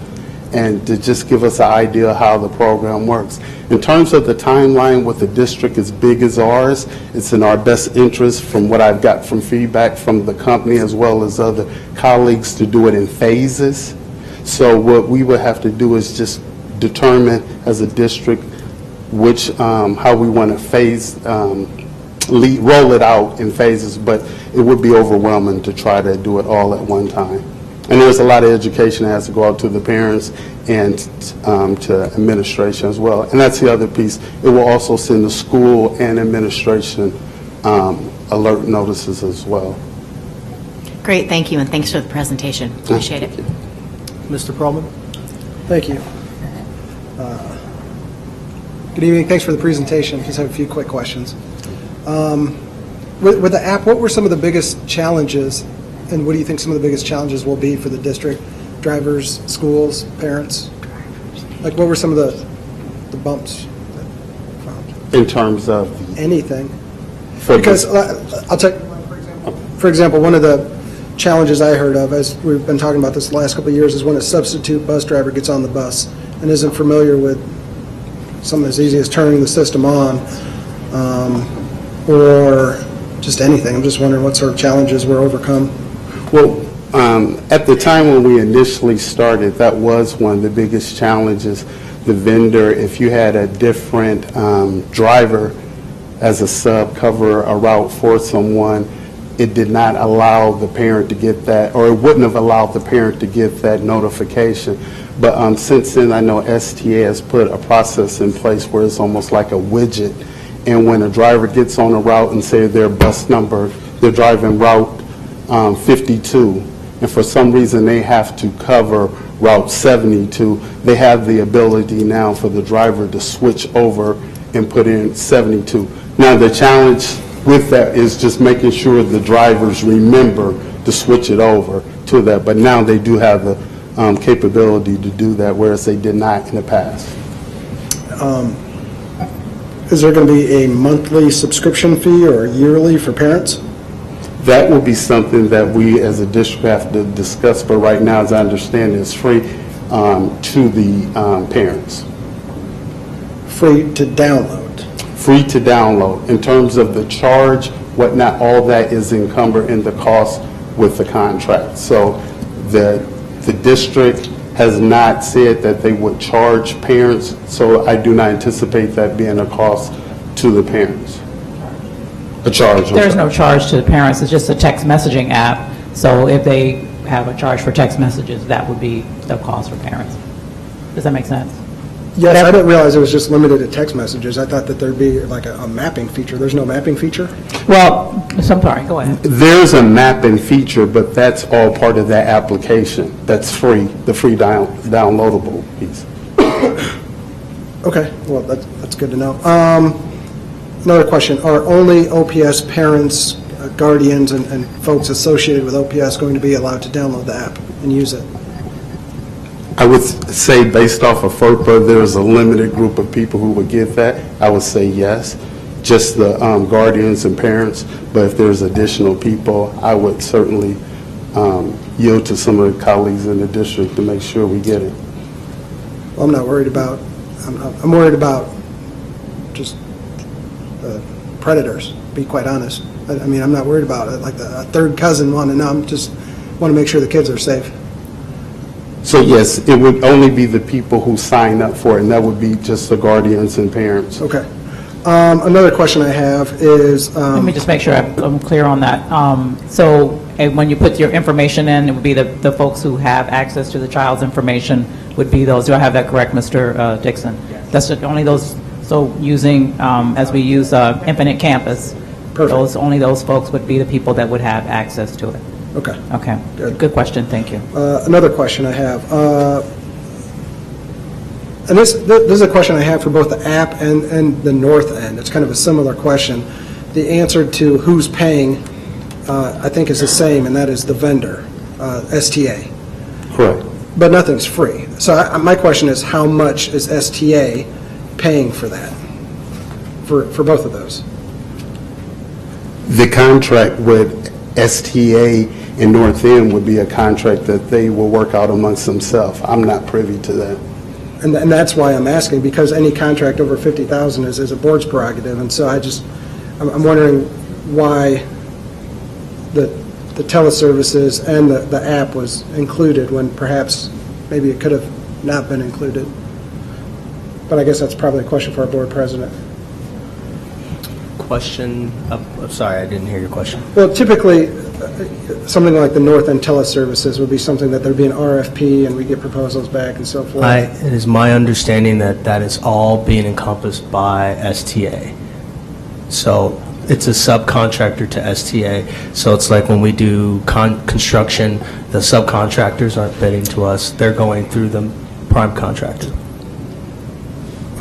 and to just give us an idea of how the program works. In terms of the timeline with a district as big as ours, it's in our best interest, from what I've got from feedback from the company as well as other colleagues, to do it in phases. So what we would have to do is just determine as a district which, how we want to phase, roll it out in phases, but it would be overwhelming to try to do it all at one time. And there's a lot of education that has to go out to the parents and to administration as well. And that's the other piece. It will also send the school and administration alert notices as well. Great, thank you, and thanks for the presentation. Appreciate it. Mr. Perlman? Thank you. Good evening. Thanks for the presentation. Just have a few quick questions. With the app, what were some of the biggest challenges, and what do you think some of the biggest challenges will be for the district? Drivers, schools, parents? Like, what were some of the bumps? In terms of? Anything. Because I'll take, for example, one of the challenges I heard of, as we've been talking about this the last couple of years, is when a substitute bus driver gets on the bus and isn't familiar with something as easy as turning the system on, or just anything. I'm just wondering what sort of challenges were overcome. Well, at the time when we initially started, that was one of the biggest challenges. The vendor, if you had a different driver as a sub cover a route for someone, it did not allow the parent to get that, or it wouldn't have allowed the parent to get that notification. But since then, I know STA has put a process in place where it's almost like a widget. And when a driver gets on a route and say their bus number, they're driving Route 52, and for some reason they have to cover Route 72, they have the ability now for the driver to switch over and put in 72. Now, the challenge with that is just making sure the drivers remember to switch it over to that. But now they do have the capability to do that, whereas they did not in the past. Is there going to be a monthly subscription fee or yearly for parents? That will be something that we as a district have to discuss, but right now, as I understand it, it's free to the parents. Free to download? Free to download. In terms of the charge, whatnot, all that is encumbered in the cost with the contract. So the district has not said that they would charge parents, so I do not anticipate that being a cost to the parents. A charge. There's no charge to the parents, it's just a text messaging app. So if they have a charge for text messages, that would be the cost for parents. Does that make sense? Yes, I didn't realize it was just limited to text messages. I thought that there'd be like a mapping feature. There's no mapping feature? Well, I'm sorry, go ahead. There's a mapping feature, but that's all part of that application. That's free, the free downloadable piece. Okay, well, that's good to know. Another question, are only OPS parents, guardians, and folks associated with OPS going to be allowed to download the app and use it? I would say based off of FERPA, there's a limited group of people who would get that. I would say yes, just the guardians and parents, but if there's additional people, I would certainly yield to some of the colleagues in the district to make sure we get it. Well, I'm not worried about, I'm worried about just predators, to be quite honest. I mean, I'm not worried about it, like a third cousin wanting to know. I'm just want to make sure the kids are safe. So yes, it would only be the people who sign up for it, and that would be just the guardians and parents. Okay. Another question I have is... Let me just make sure I'm clear on that. So when you put your information in, it would be the folks who have access to the child's information would be those. Do I have that correct, Mr. Dixon? Yes. That's only those, so using, as we use Infinite Campus, only those folks would be the people that would have access to it. Okay. Okay. Good question. Thank you. Another question I have, and this is a question I have for both the app and the north end. It's kind of a similar question. The answer to who's paying, I think, is the same, and that is the vendor, STA. Correct. But nothing's free. So my question is, how much is STA paying for that, for both of those? The contract with STA and North End would be a contract that they will work out amongst themselves. I'm not privy to that. And that's why I'm asking, because any contract over $50,000 is a board's prerogative, and so I'm wondering why the teleservices and the app was included when perhaps maybe it could have not been included. But I guess that's probably a question for our board president. question? Sorry, I didn't hear your question. Well, typically, something like the North End Teleservices would be something that there'd be an RFP and we get proposals back and so forth. It is my understanding that that is all being encompassed by STA. So it's a subcontractor to STA. So it's like when we do construction, the subcontractors aren't bidding to us. They're going through the prime contractor.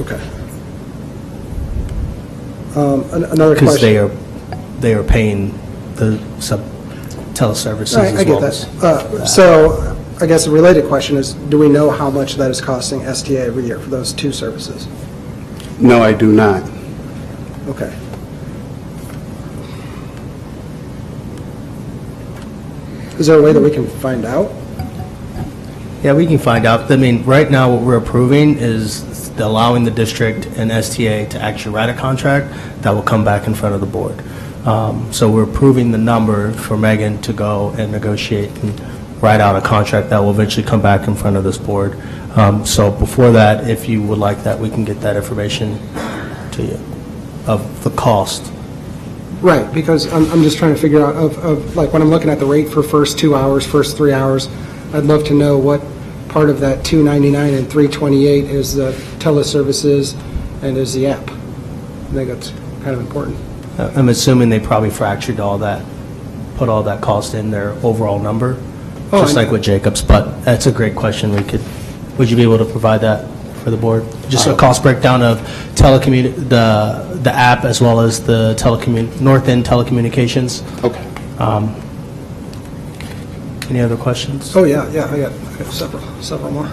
Okay. Another Because question. they are paying the teleservices Right, as I get well as that. So I guess a related question is, do we know how much that is costing STA every year for those two services? No, I do not. Okay. Is there a way that we can find out? Yeah, we can find out. I mean, right now, what we're approving is allowing the district and STA to actually write a contract that will come back in front of the board. So we're approving the number for Megan to go and negotiate and write out a contract that will eventually come back in front of this board. So before that, if you would like that, we can get that information to you of the cost. Right, because I'm just trying to figure out of like when I'm looking at the rate for first 2 hours, first 3 hours, I'd love to know what part of that $299 and $328 is the teleservices and is the app. I think that's kind of important. I'm assuming they probably fractured all that, put all that cost in their overall number, just like with Jacobs, but that's a great question. Would you be able to provide that for the board? Just a cost breakdown of the app as well as the North End telecommunications. Okay. Any other questions? Oh, yeah, I got several more.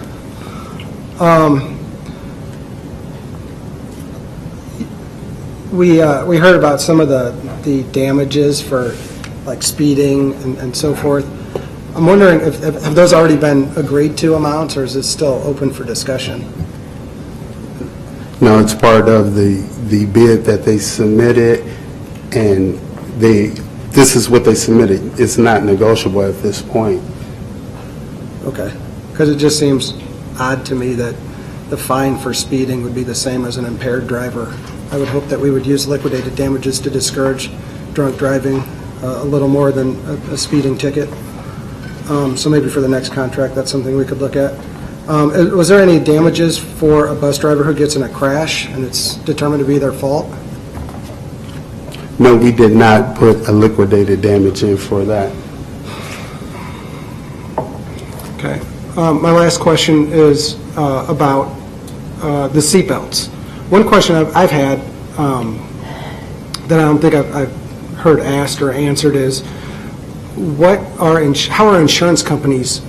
We heard about some of the damages for like speeding and so forth. I'm wondering if have those already been agreed to amounts, or is it still open for discussion? No, it's part of the bid that they submitted, and this is what they submitted. It's not negotiable at this point. Okay, because it just seems odd to me that the fine for speeding would be the same as an impaired driver. I would hope that we would use liquidated damages to discourage drunk driving a little more than a speeding ticket. So maybe for the next contract, that's something we could look at. Was there any damages for a bus driver who gets in a crash and it's determined to be their fault? No, we did not put a liquidated damage in for that. Okay. My last question is about the seatbelts. One question I've had that I don't think I've heard asked or answered is, how are insurance companies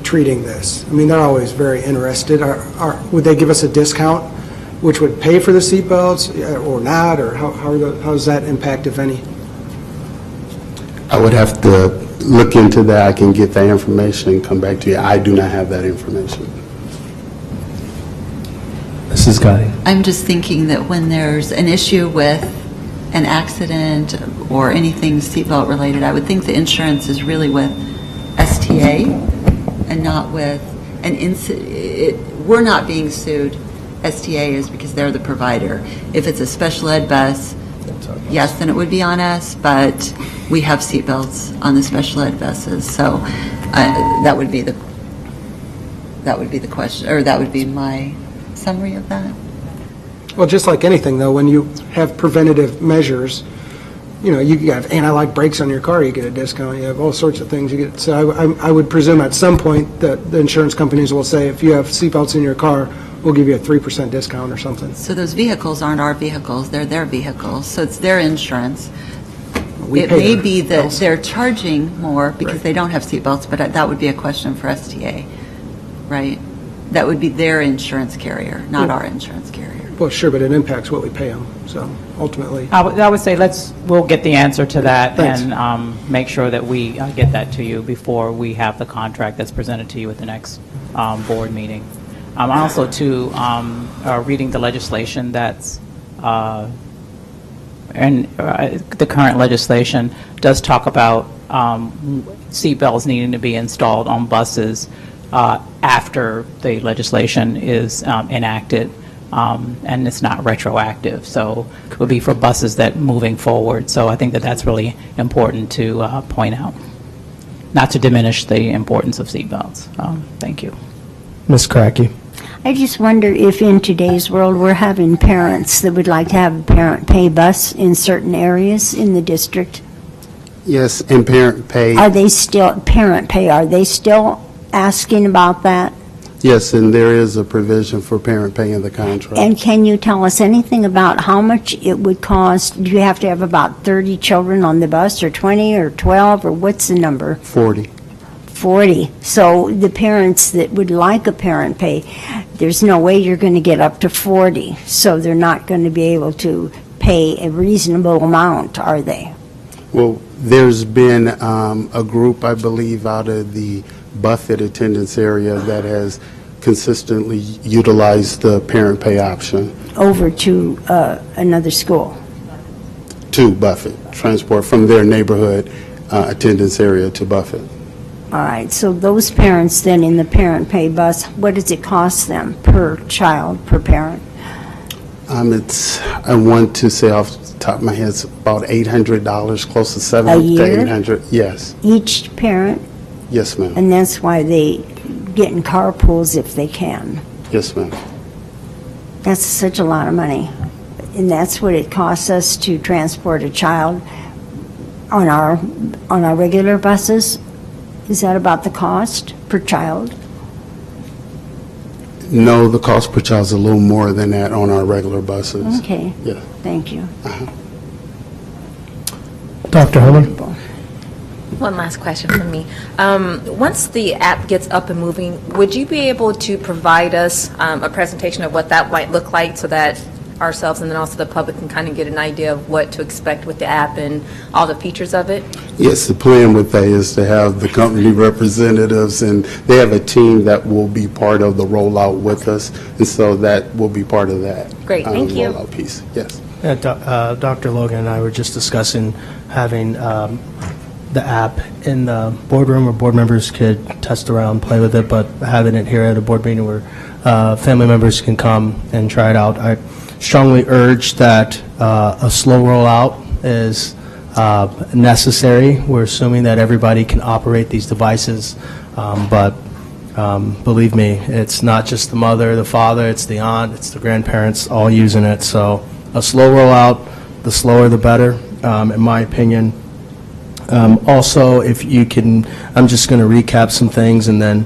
treating this? I mean, they're always very interested. Would they give us a discount which would pay for the seatbelts or not, or how does that impact, if any? I would have to look into that. I can get that information and come back to you. I do not have that information. Mrs. Gotti. I'm just thinking that when there's an issue with an accident or anything seatbelt related, I would think the insurance is really with STA and not with we're not being sued. STA is because they're the provider. If it's a special ed bus, yes, then it would be on us, but we have seatbelts on the special ed buses, so that would be the question, or that would be my summary of that. Well, just like anything, though, when you have preventative measures, you have anti-lock brakes on your car, you get a discount. You have all sorts of things you get. So I would presume at some point that the insurance companies will say, if you have seatbelts in your car, we'll give you a 3% discount or something. So those vehicles aren't our vehicles, they're their vehicles, so it's their insurance. It may be that they're charging more because they don't have seatbelts, but that would be a question for STA, right? That would be their insurance carrier, not our insurance carrier. Well, sure, but it impacts what we pay them, so ultimately. I would say we'll get the answer to that. Thanks. And make sure that we get that to you before we have the contract that's presented to you at the next board meeting. I'm also, too, reading the legislation that's, and the current legislation does talk about seatbelts needing to be installed on buses after the legislation is enacted. and it's not retroactive. So it would be for buses that moving forward. So I think that that's really important to point out, not to diminish the importance of seatbelts. Thank you. Ms. Cracky. I just wonder if in today's world we're having parents that would like to have a parent pay bus in certain areas in the district. Yes, and parent pay. Are they still, parent pay, are they still asking about that? Yes, and there is a provision for parent pay in the contract. And can you tell us anything about how much it would cost? Do you have to have about 30 children on the bus, or 20, or 12, or what's the number? 40. 40. So the parents that would like a parent pay, there's no way you're going to get up to 40. So they're not going to be able to pay a reasonable amount, are they? Well, there's been a group, I believe, out of the Buffett attendance area that has consistently utilized the parent pay option. Over to another school. To Buffett, transport from their neighborhood attendance area to Buffett. All right, so those parents then in the parent pay bus, what does it cost them per child, per parent? I want to say off the top of my head, it's about $800, close to $700 to $800. Yes. Each parent? Yes, ma'am. And that's why they get in carpools if they can. Yes, ma'am. That's such a lot of money. And that's what it costs us to transport a child on our regular buses? Is that about the cost per child? No, the cost per child is a little more than that on our regular buses. Okay. Yeah. Thank you. Dr. Holman? One last question from me. Once the app gets up and moving, would you be able to provide us a presentation of what that might look like so that ourselves and then also the public can kind of get an idea of what to expect with the app and all the features of it? Yes, the plan with that is to have the company representatives, and they have a team that will be part of the rollout with us, and so that will be part of that. Great, thank you. Rollout piece, yes. Dr. Logan and I were just discussing having the app in the boardroom where board members could test around, play with it, but having it here at a board meeting where family members can come and try it out. I strongly urge that a slow rollout is necessary. We're assuming that everybody can operate these devices, but believe me, it's not just the mother, the father, it's the aunt, it's the grandparents all using it. So a slow rollout, the slower the better, in my opinion. Also, if you can, I'm just going to recap some things, and then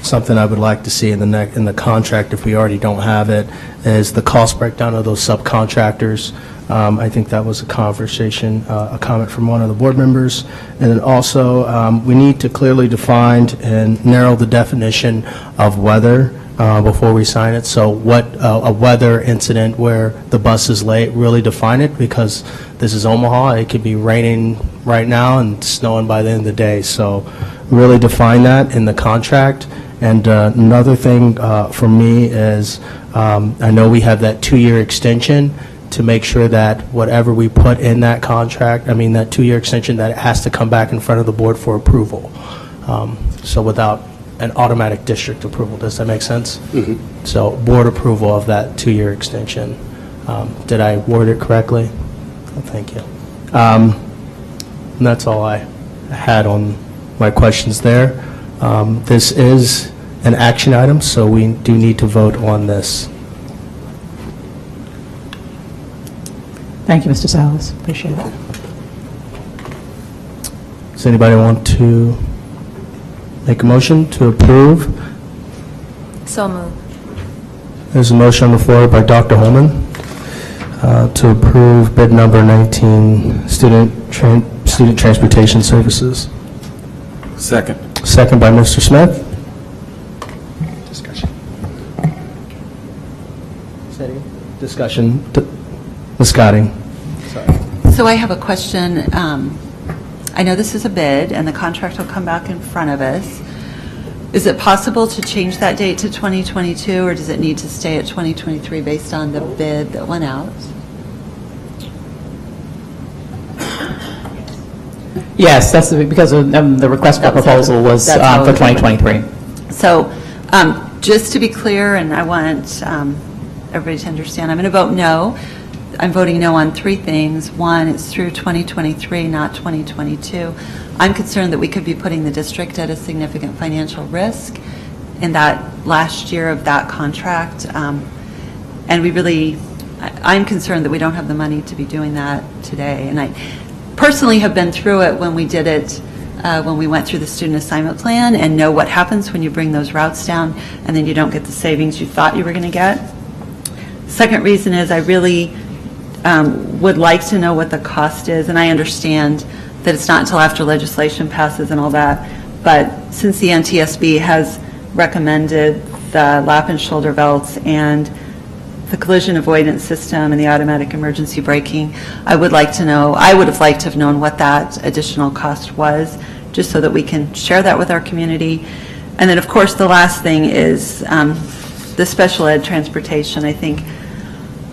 something I would like to see in the contract, if we already don't have it, is the cost breakdown of those subcontractors. I think that was a conversation, a comment from one of the board members. And then also, we need to clearly define and narrow the definition of weather before we sign it. So what a weather incident where the bus is late, really define it, because this is Omaha. It could be raining right now and snowing by the end of the day. So really define that in the contract. And another thing for me is I know we have that 2-year extension, to make sure that whatever we put in that contract, I mean that 2-year extension, that it has to come back in front of the board for approval. So without an automatic district approval, does that make sense? Mm-hmm. So board approval of that 2-year extension. Did I word it correctly? Oh, thank you. And that's all I had on my questions there. This is an action item, so we do need to vote on this. Thank you, Mr. Salas. Appreciate it. Does anybody want to make a motion to approve? So moved. There's a motion on the floor by Dr. Holman to approve bid number 19, student transportation services. Second. Second by Mr. Smith. Discussion. Ms. Scotting. So I have a question. I know this is a bid, and the contract will come back in front of us. Is it possible to change that date to 2022, or does it need to stay at 2023 based on the bid that went out? Yes, that's because the request for proposal was for 2023. So just to be clear, and I want everybody to understand, I'm going to vote no. I'm voting no on three things. One, it's through 2023, not 2022. I'm concerned that we could be putting the district at a significant financial risk in that last year of that contract. And I'm concerned that we don't have the money to be doing that today. And I personally have been through it when we did it, when we went through the student assignment plan, and know what happens when you bring those routes down and then you don't get the savings you thought you were going to get. Second reason is I really would like to know what the cost is, and I understand that it's not until after legislation passes and all that, but since the NTSB has recommended the lap and shoulder belts and the collision avoidance system and the automatic emergency braking, I would like to know, I would have liked to have known what that additional cost was, just so that we can share that with our community. And then, of course, the last thing is the special ed transportation. I think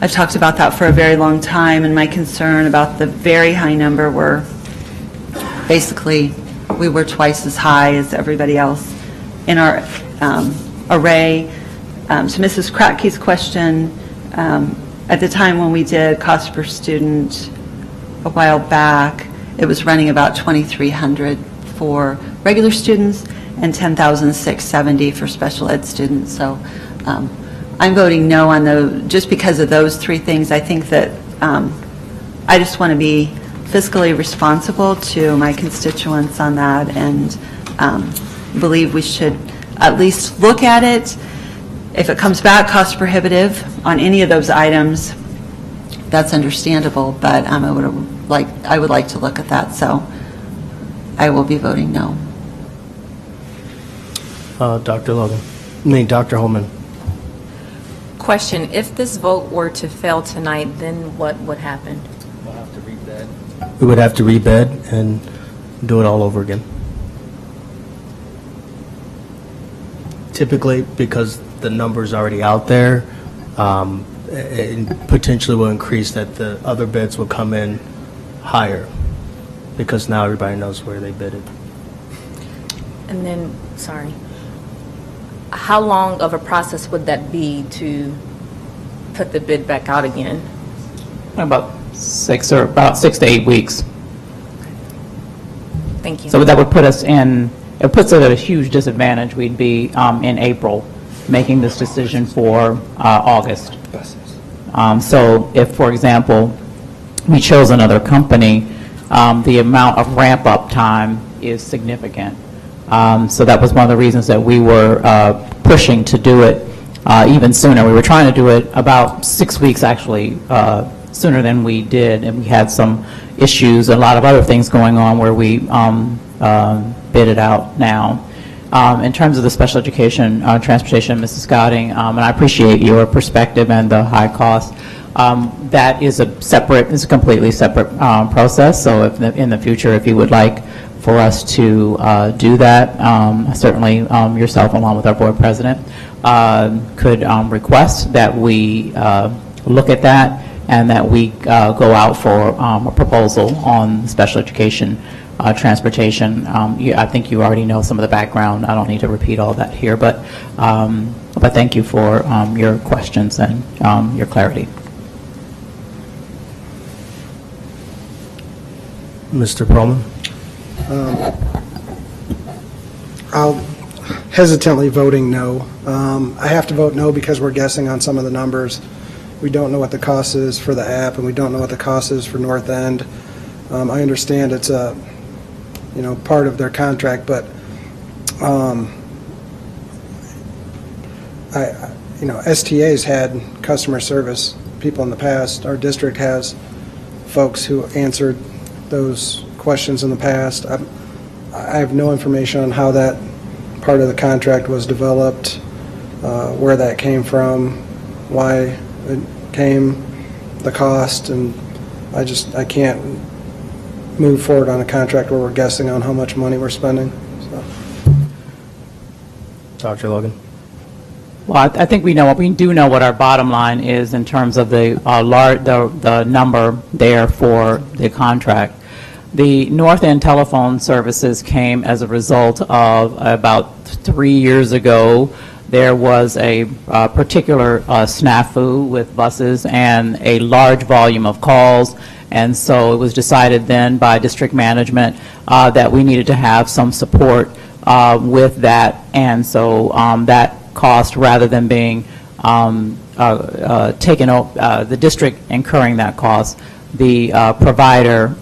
I've talked about that for a very long time, and my concern about the very high number were basically we were twice as high as everybody else in our array. To Mrs. Kratky's question, at the time when we did cost per student a while back, it was running about $2,300 for regular students and $10,670 for special ed students. So I'm voting no on those just because of those three things. I think that I just want to be fiscally responsible to my constituents on that, and believe we should at least look at it. If it comes back cost prohibitive on any of those items, that's understandable, but I would like to look at that, so I will be voting no. Dr. Holman. Question, if this vote were to fail tonight, then what would happen? We would have to rebid and do it all over again. Typically, because the number's already out there, it potentially will increase that the other bids will come in higher, because now everybody knows where they bid it. And then, sorry, how long of a process would that be to put the bid back out again? About 6 to 8 weeks. Thank you. So that would put us in, it puts us at a huge disadvantage. We'd be in April making this decision for August. So if, for example, we chose another company, the amount of ramp-up time is significant. So that was one of the reasons that we were pushing to do it even sooner. We were trying to do it about 6 weeks, actually, sooner than we did, and we had some issues, a lot of other things going on where we bid it out now. In terms of the special education transportation, Mrs. Scotting, and I appreciate your perspective and the high cost. That is it's a completely separate process. So if in the future, if you would like for us to do that, certainly yourself, along with our board president, could request that we look at that and that we go out for a proposal on special education transportation. I think you already know some of the background. I don't need to repeat all that here, but thank you for your questions and your clarity. Mr. Perlman? I'll hesitantly voting no. I have to vote no because we're guessing on some of the numbers. We don't know what the cost is for the app, and we don't know what the cost is for North End. I understand it's a part of their contract, but STA's had customer service people in the past. Our district has folks who answered those questions in the past. I have no information on how that part of the contract was developed, where that came from, why it came, the cost, and I can't move forward on a contract where we're guessing on how much money we're spending. So. Dr. Logan? Well, I think we do know what our bottom line is in terms of the number there for the contract. The North End telephone services came as a result of about 3 years ago, there was a particular snafu with buses and a large volume of calls. And so it was decided then by district management that we needed to have some support with that. And so that cost, rather than being taken, the district incurring that cost, the provider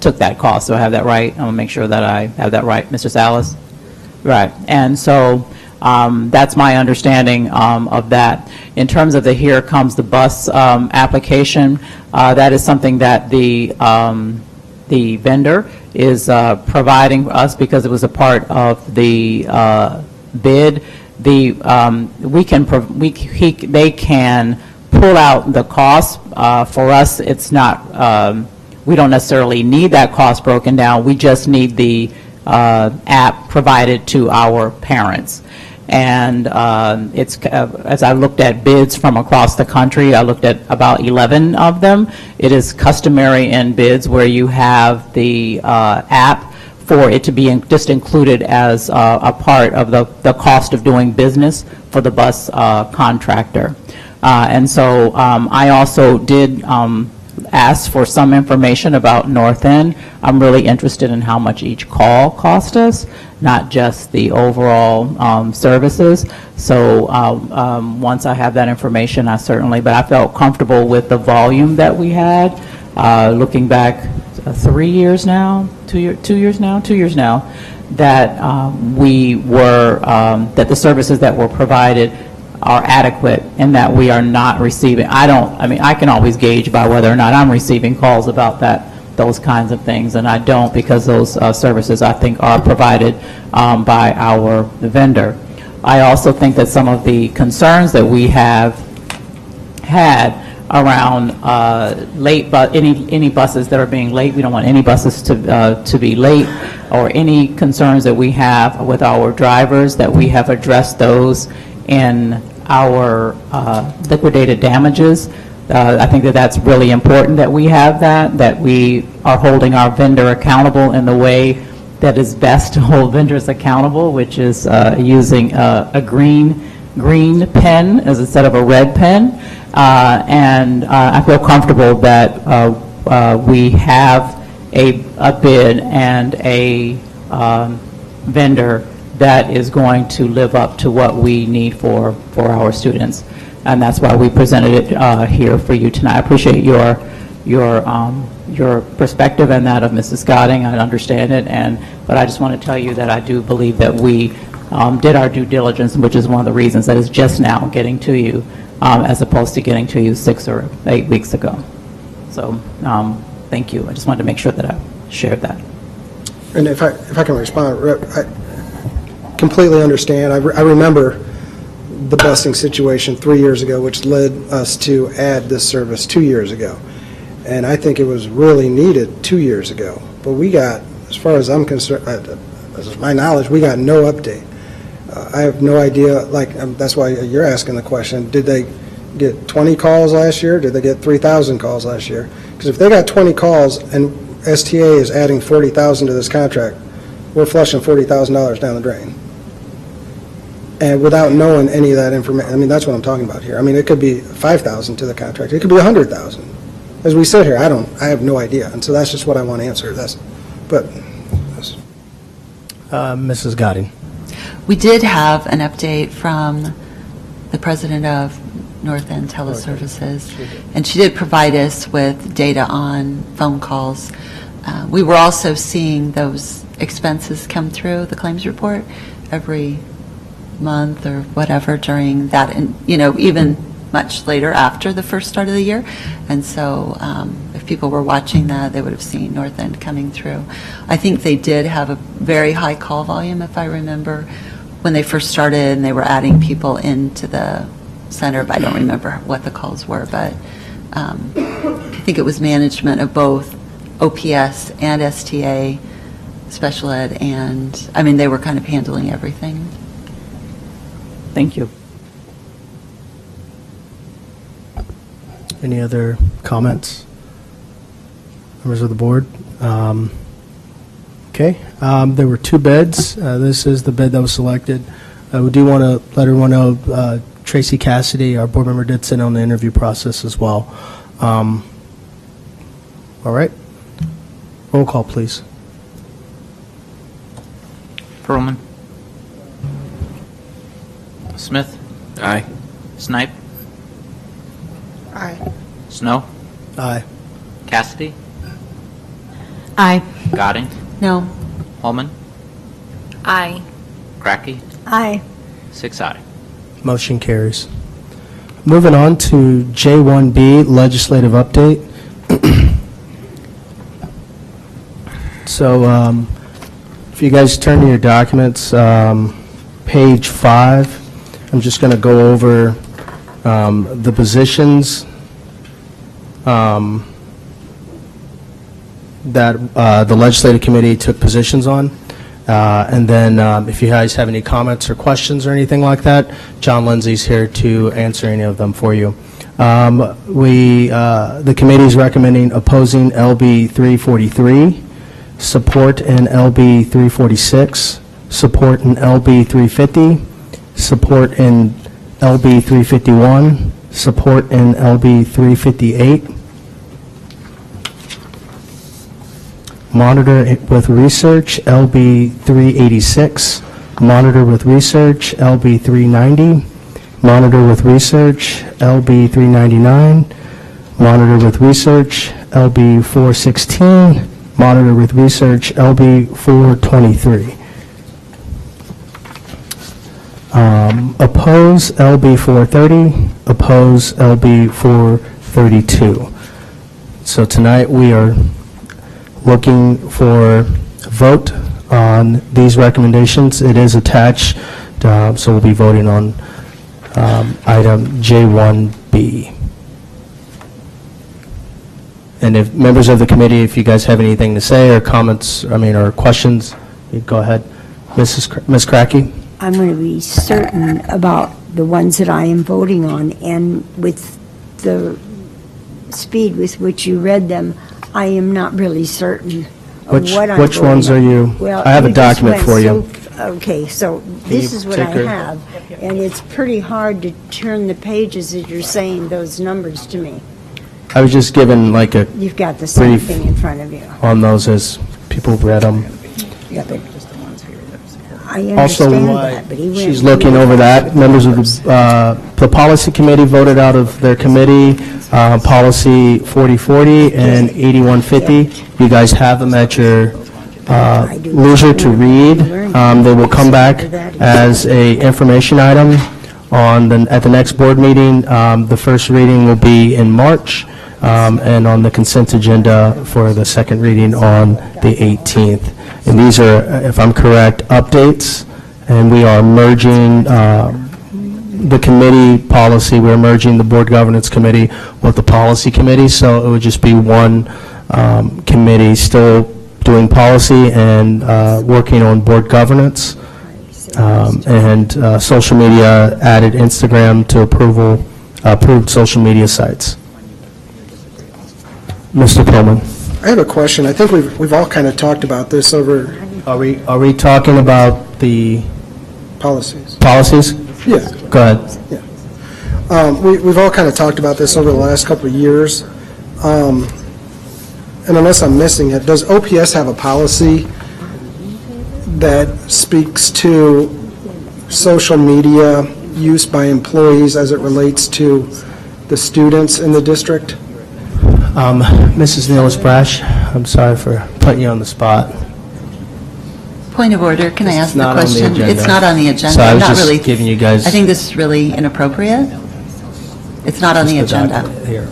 took that cost. So I have that right? I'm going to make sure that I have that right, Mr. Salas? Right. And so that's my understanding of that. In terms of the Here Comes the Bus application, that is something that the vendor is providing us because it was a part of the bid. They can pull out the cost. For us, it's not, we don't necessarily need that cost broken down. We just need the app provided to our parents. And it's as I looked at bids from across the country, I looked at about 11 of them. It is customary in bids where you have the app for it to be just included as a part of the cost of doing business for the bus contractor. And so I also did ask for some information about North End. I'm really interested in how much each call cost us, not just the overall services. So once I have that information, I felt comfortable with the volume that we had. Looking back 3 years now, 2 years now, that we were, that the services that were provided are adequate and that we are not receiving. I can always gauge by whether or not I'm receiving calls about those kinds of things, and I don't, because those services, I think, are provided by our vendor. I also think that some of the concerns that we have had around any buses that are being late, we don't want any buses to be late, or any concerns that we have with our drivers, that we have addressed those in our liquidated damages. I think that that's really important that we have that we are holding our vendor accountable in the way that is best to hold vendors accountable, which is using a green pen as instead of a red pen. And I feel comfortable that we have a bid and a vendor that is going to live up to what we need for our students. And that's why we presented it here for you tonight. I appreciate your perspective and that of Mrs. Scotting. I understand it, but I just want to tell you that I do believe that we did our due diligence, which is one of the reasons that is just now getting to you, as opposed to getting to you 6 or 8 weeks ago. So thank you. I just wanted to make sure that I shared that. And if I can respond, I completely understand. I remember the busing situation 3 years ago, which led us to add this service 2 years ago. And I think it was really needed 2 years ago. But we got, as far as I'm concerned, as my knowledge, we got no update. I have no idea, that's why you're asking the question, did they get 20 calls last year? Did they get 3,000 calls last year? Because if they got 20 calls and STA is adding $40,000 to this contract, we're flushing $40,000 down the drain. And without knowing any of that information, I mean, that's what I'm talking about here. I mean, it could be $5,000 to the contract. It could be $100,000. As we sit here, I have no idea. And so that's just what I want to answer. Mrs. Godding. We did have an update from the president of North End Teleservices, and she did provide us with data on phone calls. We were also seeing those expenses come through the claims report every month or whatever during that, and even much later after the first start of the year. And so if people were watching that, they would have seen North End coming through. I think they did have a very high call volume, if I remember, when they first started, and they were adding people into the center, but I don't remember what the calls were. But I think it was management of both OPS and STA, special ed, and I mean, they were kind of handling everything. Thank you. Any other comments? Members of the board? Okay. There were 2 bids. This is the bid that was selected. I do want to let everyone know, Tracy Cassidy, our board member, did sit on the interview process as well. All right. Roll call, please. Perlman. Smith. Aye. Snipe. Aye. Snow. Aye. Cassidy. Aye. Gadding. No. Holman. Aye. Cracky. Aye. 6 aye. Motion carries. Moving on to J1B, legislative update. So if you guys turn to your documents, page 5, I'm just going to go over the positions that the legislative committee took positions on. And then if you guys have any comments or questions or anything like that, John Lindsay's here to answer any of them for you. The committee is recommending opposing LB 343, support in LB 346, support in LB 350, support in LB 351, support in LB 358, monitor with research, LB 386, monitor with research, LB 390, monitor with research, LB 399, monitor with research, LB 416, monitor with research, LB 423. Oppose LB 430, oppose LB 432. So tonight we are looking for a vote on these recommendations. It is attached, so we'll be voting on item J1B. And if members of the committee, if you guys have anything to say or comments, or questions, you go ahead. Ms. Cracky? I'm going to be certain about the ones that I am voting on, and with the speed with which you read them, I am not really certain of what I'm Which ones are voting you? on. Well, I have a you just document went for you. Okay, so this you is what I take her- have, and it's pretty hard to turn the pages as you're saying those numbers to me. I was just given like a You've got the same brief thing in front of you. on those as people read them. Yeah, but I Also, understand why that, but he went. she's looking over that. Members of the policy committee voted out of their committee, policy 4040 and 8150. You guys have them at your leisure to read. They will come back as a information item at the next board meeting. The first reading will be in March, and on the consent agenda for the second reading on the 18th. And these are, if I'm correct, updates, and we are merging the committee policy, we're merging the board governance committee with the policy committee, so it would just be one committee still doing policy and working on board governance. And social media, added Instagram to approved social media sites. Mr. Pullman. I have a question. I think we've all kind of talked about this over Are we talking about the policies. policies? Yeah. Go ahead. We've all kind of talked about this over the last couple of years. And unless I'm missing it, does OPS have a policy that speaks to social media use by employees as it relates to the students in the district? Mrs. Nealis-Brash, I'm sorry for putting you on the spot. Point of order, can I ask the not on the question? agenda. It's not on the agenda. So I was Not just really. giving you guys- I think this is really inappropriate. It's not on the Just the agenda. document here.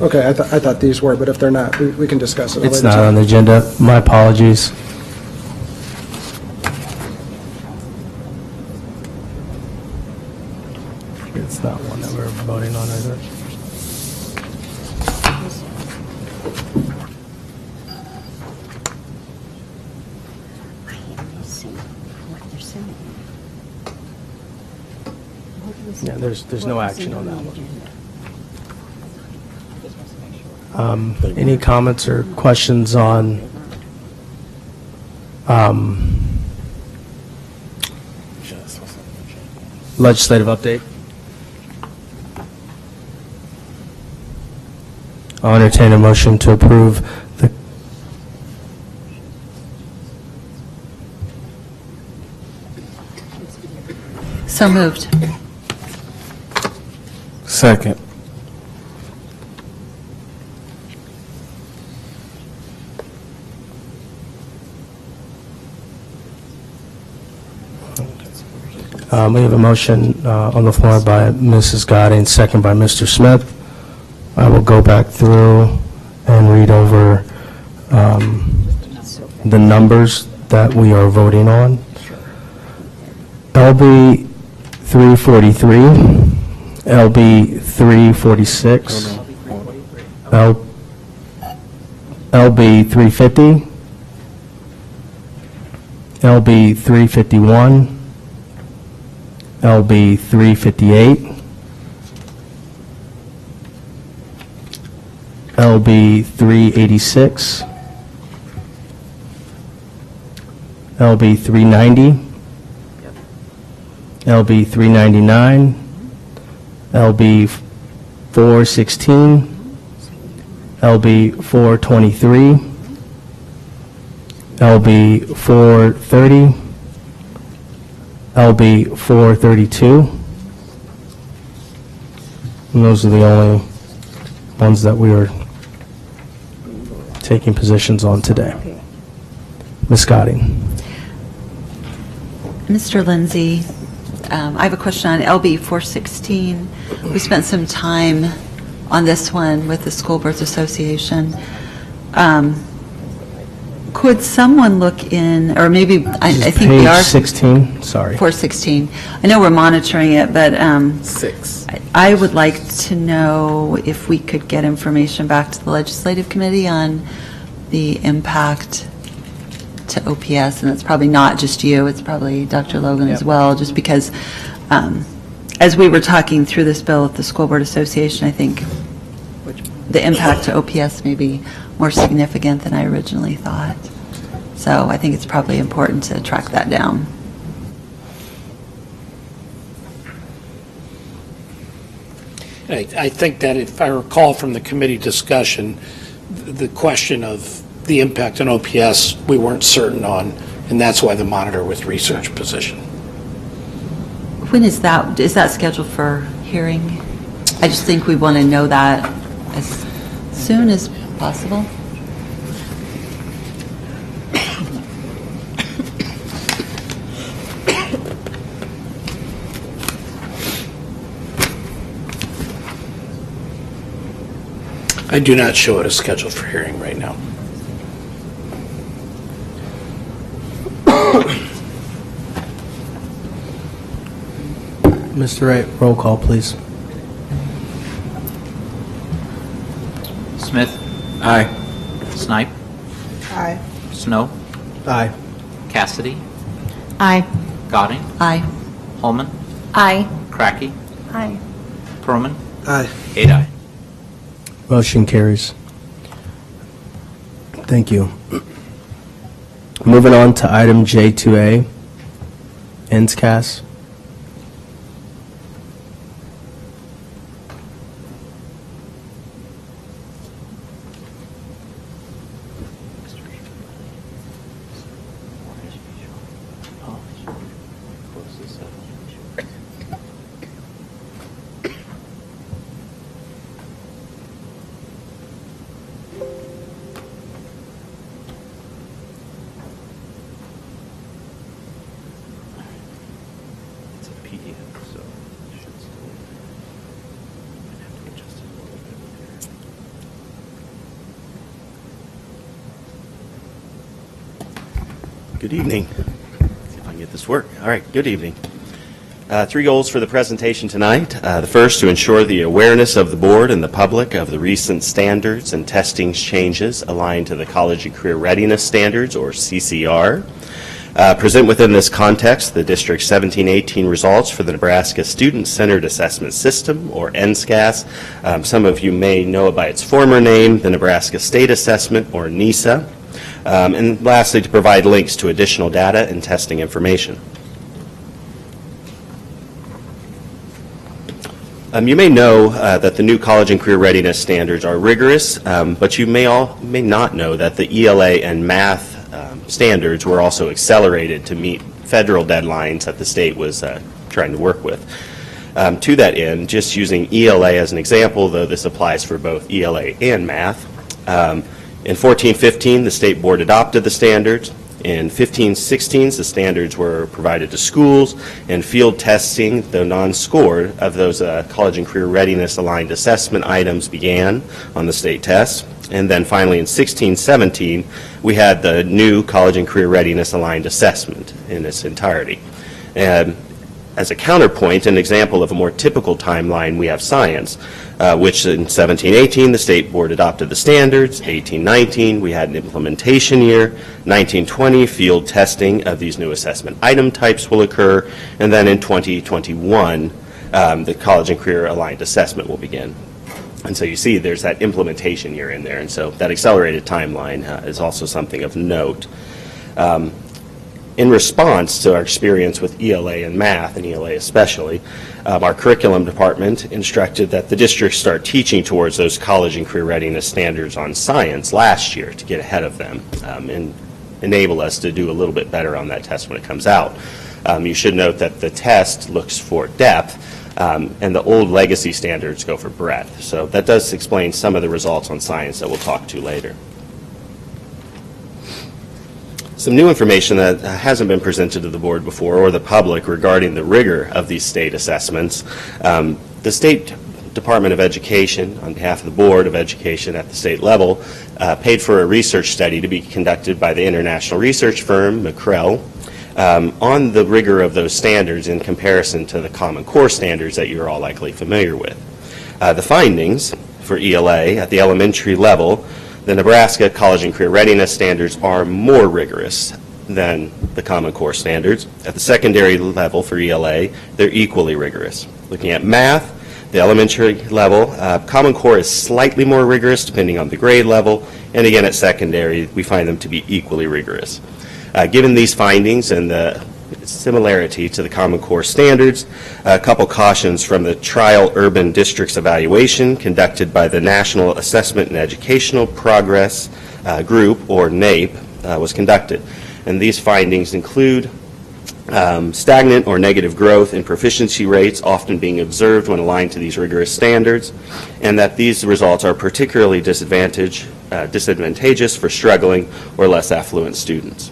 Okay, I thought these were, but if they're not, we can discuss it. at a It's later not time. on the agenda. My apologies. It's not one that we're voting on, is it? Yeah, there's no action on that one. Any comments or questions on Legislative update. I'll entertain a motion to approve the So moved. Second. We have a motion on the floor by Mrs. Godding, second by Mr. Smith. I will go back through and read over the numbers that we are voting on. LB 343, LB 346, LB 350, LB 351, LB 358, LB 386, LB 390, LB 399, LB 416, LB 423, LB 430, LB 432. And those are the only ones that we are taking positions on today. Ms. Godding. Mr. Lindsay, I have a question on LB 416. We spent some time on this one with the School Boards Association. Could someone look in, or maybe, I think we are. Page 16, sorry. 416. I know we're monitoring it, but I would like to know if we could get information back to the Legislative Committee on the impact to OPS, and it's probably not just you, it's probably Dr. Logan as well, just because as we were talking through this bill at the School Board Association, I think the impact to OPS may be more significant than I originally thought. So I think it's probably important to track that down. I think that if I recall from the committee discussion, the question of the impact on OPS, we weren't certain on, and that's why the monitor with research position. When is that scheduled for hearing? I just think we want to know that as soon as possible. I do not show it as scheduled for hearing right now. Mr. Wright, roll call, please. Smith. Aye. Snipe. Aye. Snow. Aye. Cassidy. Aye. Godding. Aye. Holman. Aye. Cracky. Aye. Perlman. Aye. 8 aye. Motion carries. Thank you. Moving on to item J2A, NSCAS. It's a PDF, so it should still might have to be adjusted a little bit there. Good evening. See if I can get this to work. All right, good evening. 3 goals for the presentation tonight. The first, to ensure the awareness of the board and the public of the recent standards and testing changes aligned to the College and Career Readiness Standards, or CCR. Present within this context the District 17-18 results for the Nebraska Student-Centered Assessment System, or NSCAS. Some of you may know it by its former name, the Nebraska State Assessment, or NESA. And lastly, to provide links to additional data and testing information. You may know that the new college and career readiness standards are rigorous, but you may not know that the ELA and math standards were also accelerated to meet federal deadlines that the state was trying to work with. To that end, just using ELA as an example, though this applies for both ELA and math, in 14-15, the state board adopted the standards. In 15-16, the standards were provided to schools, and field testing, though non-scored, of those college and career readiness aligned assessment items began on the state tests. And then finally in 16-17, we had the new college and career readiness aligned assessment in its entirety. And as a counterpoint, an example of a more typical timeline, we have science, which in 17-18, the state board adopted the standards. 18-19, we had an implementation year. 19-20, field testing of these new assessment item types will occur. And then in 2021, the college and career aligned assessment will begin. And so you see there's that implementation year in there. And so that accelerated timeline is also something of note. In response to our experience with ELA and math, and ELA especially, our curriculum department instructed that the district start teaching towards those college and career readiness standards on science last year to get ahead of them and enable us to do a little bit better on that test when it comes out. You should note that the test looks for depth, and the old legacy standards go for breadth. So that does explain some of the results on science that we'll talk to later. Some new information that hasn't been presented to the board before or the public regarding the rigor of these state assessments. The State Department of Education, on behalf of the Board of Education at the state level, paid for a research study to be conducted by the international research firm McCrell on the rigor of those standards in comparison to the Common Core standards that you're all likely familiar with. The findings for ELA at the elementary level, the Nebraska College and Career Readiness standards are more rigorous than the Common Core standards. At the secondary level for ELA, they're equally rigorous. Looking at math, the elementary level, Common Core is slightly more rigorous depending on the grade level, and again at secondary, we find them to be equally rigorous. Given these findings and the similarity to the Common Core standards, a couple cautions from the Trial Urban Districts Evaluation conducted by the National Assessment and Educational Progress Group, or NAEP, was conducted. And these findings include stagnant or negative growth in proficiency rates often being observed when aligned to these rigorous standards, and that these results are particularly disadvantageous for struggling or less affluent students.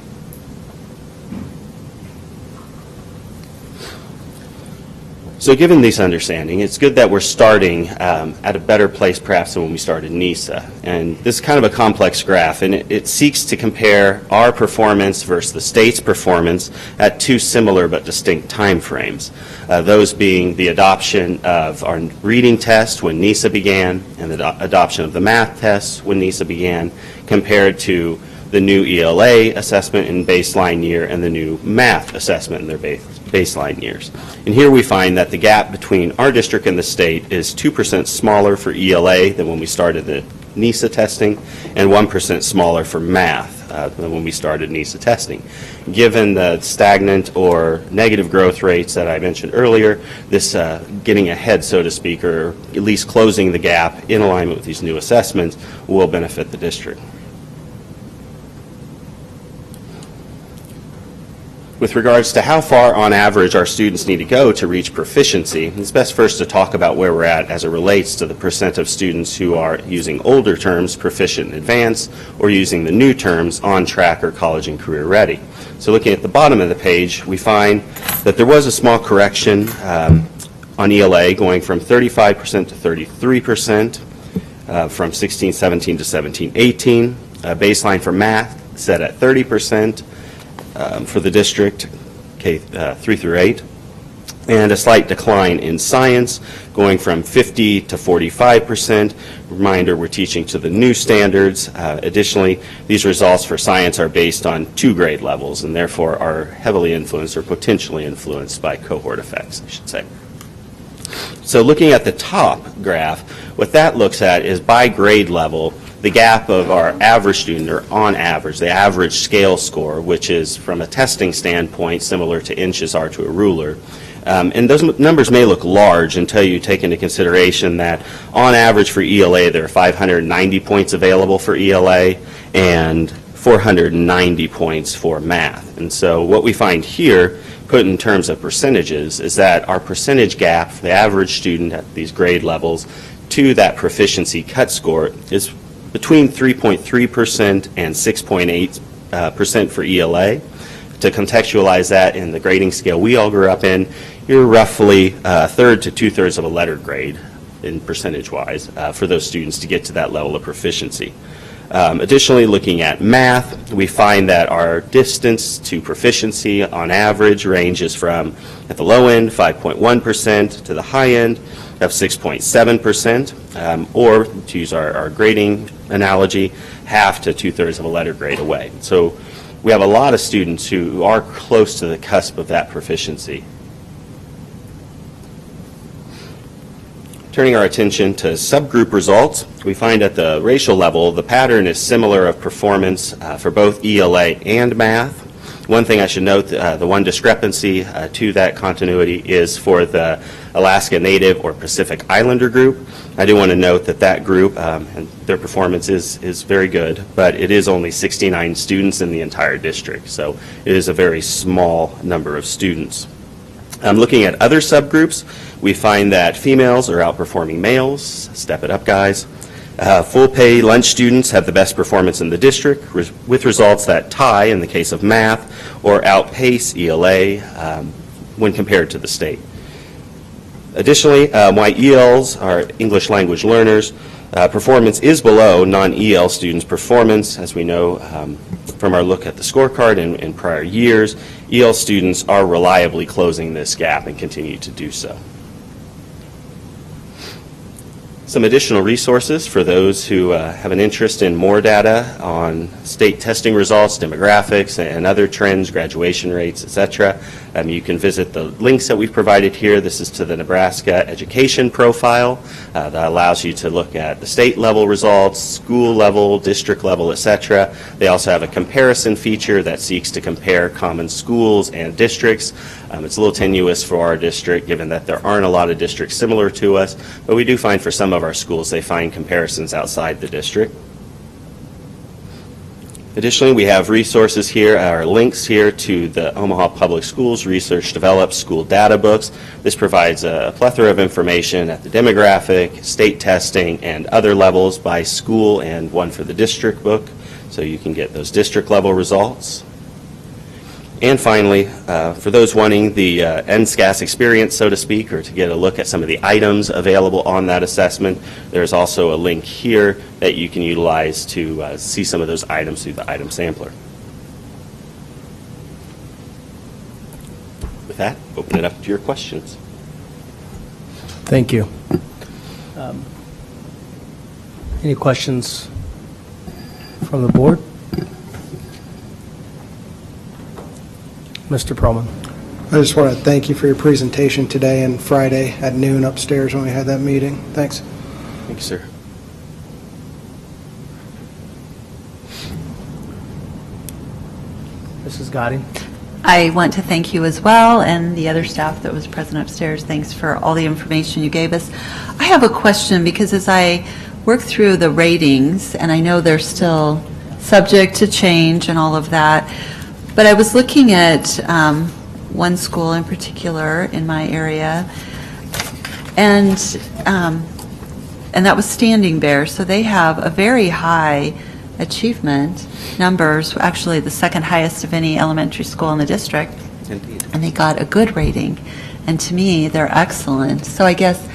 So given this understanding, it's good that we're starting at a better place perhaps than when we started NISA. And this is kind of a complex graph, and it seeks to compare our performance versus the state's performance at two similar but distinct time frames. Those being the adoption of our reading test when NISA began and the adoption of the math test when NISA began, compared to the new ELA assessment in baseline year and the new math assessment in their baseline years. And here we find that the gap between our district and the state is 2% smaller for ELA than when we started the NISA testing, and 1% smaller for math than when we started NISA testing. Given the stagnant or negative growth rates that I mentioned earlier, this getting ahead, so to speak, or at least closing the gap in alignment with these new assessments will benefit the district. With regards to how far on average our students need to go to reach proficiency, it's best first to talk about where we're at as it relates to the percent of students who are using older terms, proficient and advanced, or using the new terms, on track or college and career ready. So looking at the bottom of the page, we find that there was a small correction on ELA going from 35% to 33%, from 16-17 to 17-18. Baseline for math set at 30%. For the district, K 3 through 8, and a slight decline in science, going from 50 to 45%. Reminder, we're teaching to the new standards. Additionally, these results for science are based on 2 grade levels and therefore are heavily influenced or potentially influenced by cohort effects, I should say. So looking at the top graph, what that looks at is by grade level, the gap of our average student, or on average, the average scale score, which is from a testing standpoint similar to inches are to a ruler. And those numbers may look large until you take into consideration that on average for ELA there are 590 points available for ELA and 490 points for math. And so what we find here, put in terms of percentages, is that our percentage gap for the average student at these grade levels to that proficiency cut score is between 3.3% and 6.8% for ELA. To contextualize that in the grading scale we all grew up in, you're roughly a third to two-thirds of a letter grade in percentage-wise for those students to get to that level of proficiency. Additionally, looking at math, we find that our distance to proficiency on average ranges from, at the low end, 5.1% to the high end of 6.7%, or to use our grading analogy, half to two-thirds of a letter grade away. So we have a lot of students who are close to the cusp of that proficiency. Turning our attention to subgroup results, we find at the racial level the pattern is similar of performance for both ELA and math. One thing I should note, the one discrepancy to that continuity is for the Alaska Native or Pacific Islander group. I do want to note that that group, and their performance is very good, but it is only 69 students in the entire district, so it is a very small number of students. Looking at other subgroups, we find that females are outperforming males. Step it up, guys. Full pay lunch students have the best performance in the district, with results that tie, in the case of math, or outpace ELA when compared to the state. Additionally, white ELs are English language learners. Performance is below non-EL students' performance. As we know from our look at the scorecard in prior years, EL students are reliably closing this gap and continue to do so. Some additional resources for those who have an interest in more data on state testing results, demographics, and other trends, graduation rates, etc. You can visit the links that we've provided here. This is to the Nebraska Education Profile that allows you to look at the state level results, school level, district level, etc. They also have a comparison feature that seeks to compare common schools and districts. It's a little tenuous for our district given that there aren't a lot of districts similar to us, but we do find for some of our schools they find comparisons outside the district. Additionally, we have resources here, or links here to the Omaha Public Schools Research Developed School Data Books. This provides a plethora of information at the demographic, state testing, and other levels by school, and one for the district book, so you can get those district level results. And finally, for those wanting the NSCAS experience, so to speak, or to get a look at some of the items available on that assessment, there's also a link here that you can utilize to see some of those items through the item sampler. With that, open it up to your questions. Thank you. Any questions from the board? Mr. Perlman. I just want to thank you for your presentation today and Friday at noon upstairs when we had that meeting. Thanks. Thank you, sir. Mrs. Gotti. I want to thank you as well, and the other staff that was present upstairs. Thanks for all the information you gave us. I have a question, because as I work through the ratings, and I know they're still subject to change and all of that, but I was looking at one school in particular in my area, and that was Standing Bear. So they have a very high achievement numbers, actually the second highest of any elementary school in the district. Indeed. And they got a good rating. And to me, they're excellent. So I guess,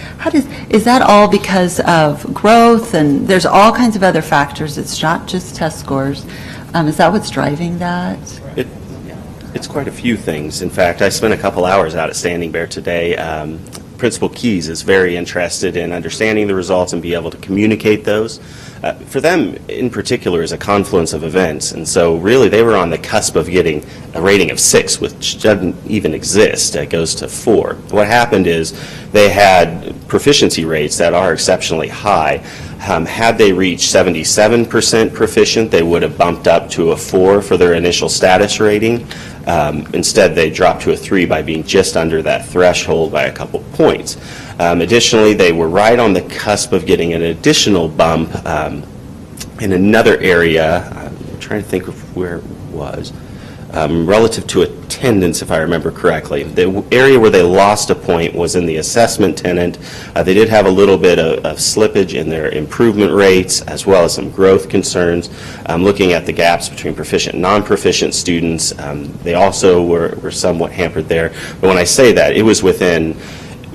is that all because of growth? And there's all kinds of other factors. It's not just test scores. Is that what's driving that? It's quite a few things. In fact, I spent a couple hours out at Standing Bear today. Principal Keys is very interested in understanding the results and be able to communicate those. For them, in particular, is a confluence of events, and so really they were on the cusp of getting a rating of 6, which doesn't even exist. It goes to 4. What happened is they had proficiency rates that are exceptionally high. Had they reached 77% proficient, they would have bumped up to a 4 for their initial status rating. Instead, they dropped to a 3 by being just under that threshold by a couple points. Additionally, they were right on the cusp of getting an additional bump in another area. I'm trying to think of where it was. Relative to attendance, if I remember correctly. The area where they lost a point was in the assessment tenant. They did have a little bit of slippage in their improvement rates, as well as some growth concerns. Looking at the gaps between proficient and non-proficient students, they also were somewhat hampered there. But when I say that, it was within,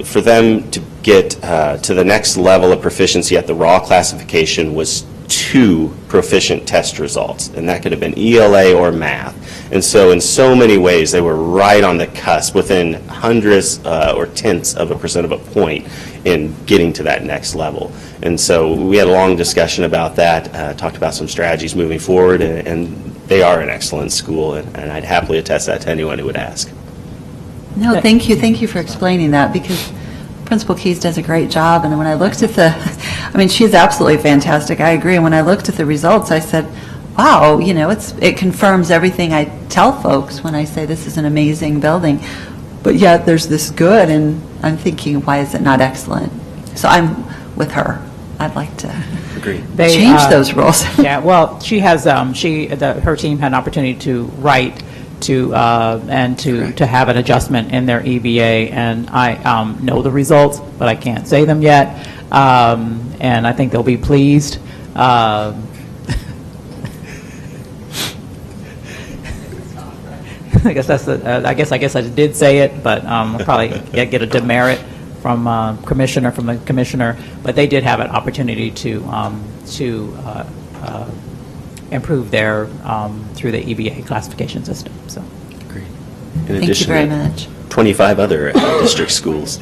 for them to get to the next level of proficiency at the raw classification was 2 proficient test results, and that could have been ELA or math. And so in so many ways, they were right on the cusp, within hundreds or tenths of a percent of a point in getting to that next level. And so we had a long discussion about that, talked about some strategies moving forward, and they are an excellent school, and I'd happily attest that to anyone who would ask. No, thank you. Thank you for explaining that, because Principal Keys does a great job. And when I looked at she's absolutely fantastic. I agree. And when I looked at the results, I said, wow, it confirms everything I tell folks when I say this is an amazing building. But yet there's this good, and I'm thinking, why is it not excellent? So I'm with her. I'd like to change those rules. Yeah, well, she has, her team had an opportunity to write to have an adjustment in their EVA, and I know the results, but I can't say them yet, and I think they'll be pleased. I guess I did say it, but I'll probably get a demerit from the commissioner, but they did have an opportunity to improve their through the EVA classification system. So, great. Thank you very much. 25 other district schools.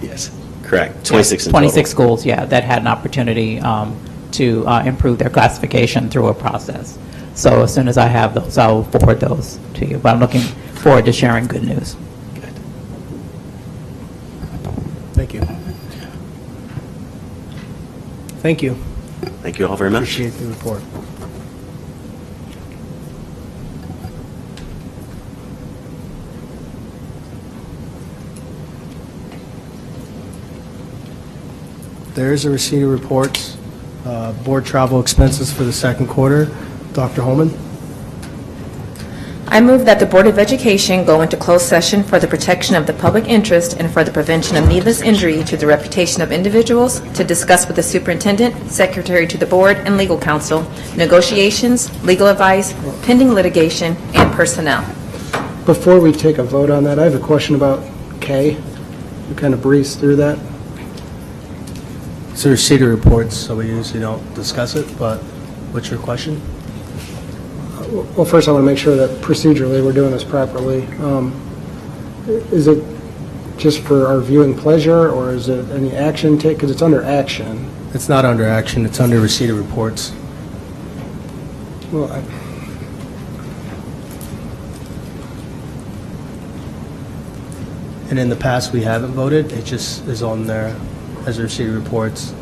Yes, correct. 26 in 26 total. schools, yeah, that had an opportunity to improve their classification through a process. So as soon as I have those, I'll forward those to you. But I'm looking forward to sharing good news. Good. Thank you. Thank you. Thank you all very much. Appreciate the report. There is a receipt of reports, board travel expenses for the second quarter. Dr. Holman? I move that the Board of Education go into closed session for the protection of the public interest and for the prevention of needless injury to the reputation of individuals, to discuss with the superintendent, secretary to the board, and legal counsel, negotiations, legal advice, pending litigation, and personnel. Before we take a vote on that, I have a question about K. We kind of breeze through that. It's a receipt of reports, so we usually don't discuss it, but what's your question? Well, first I want to make sure that procedurally we're doing this properly. Is it just for our viewing pleasure, or is it any action take? Because it's under action. It's not under action, it's under receipt of reports. Well, And in the past, we haven't voted, it just is on there as a receipt of reports.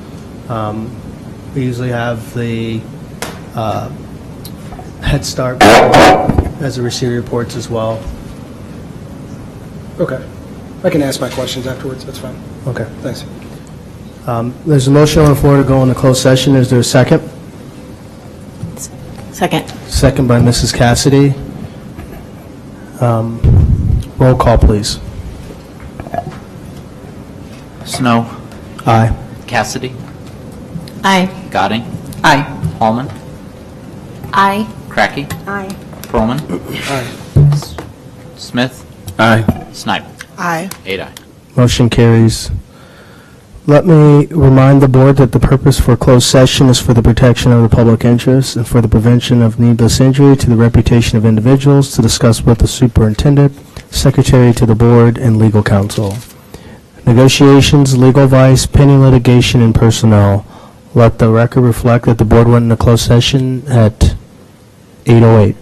We usually have the Head Start as a receipt of reports as well. okay. I can ask my questions afterwards, that's fine. Okay. Thanks. There's a motion on the floor to go into closed session. Is there a second? Second. Second by Mrs. Cassidy. Roll call, please. Snow. Aye. Cassidy. Aye. Gadding. Aye. Hallman. Aye. Cracky. Aye. Perlman. Aye. Smith. Aye. Snipe. Aye. 8 aye. Motion carries. Let me remind the board that the purpose for closed session is for the protection of the public interest and for the prevention of needless injury to the reputation of individuals, to discuss with the superintendent, secretary to the board, and legal counsel. Negotiations, legal advice, pending litigation, and personnel. Let the record reflect that the board went into closed session at 8:08.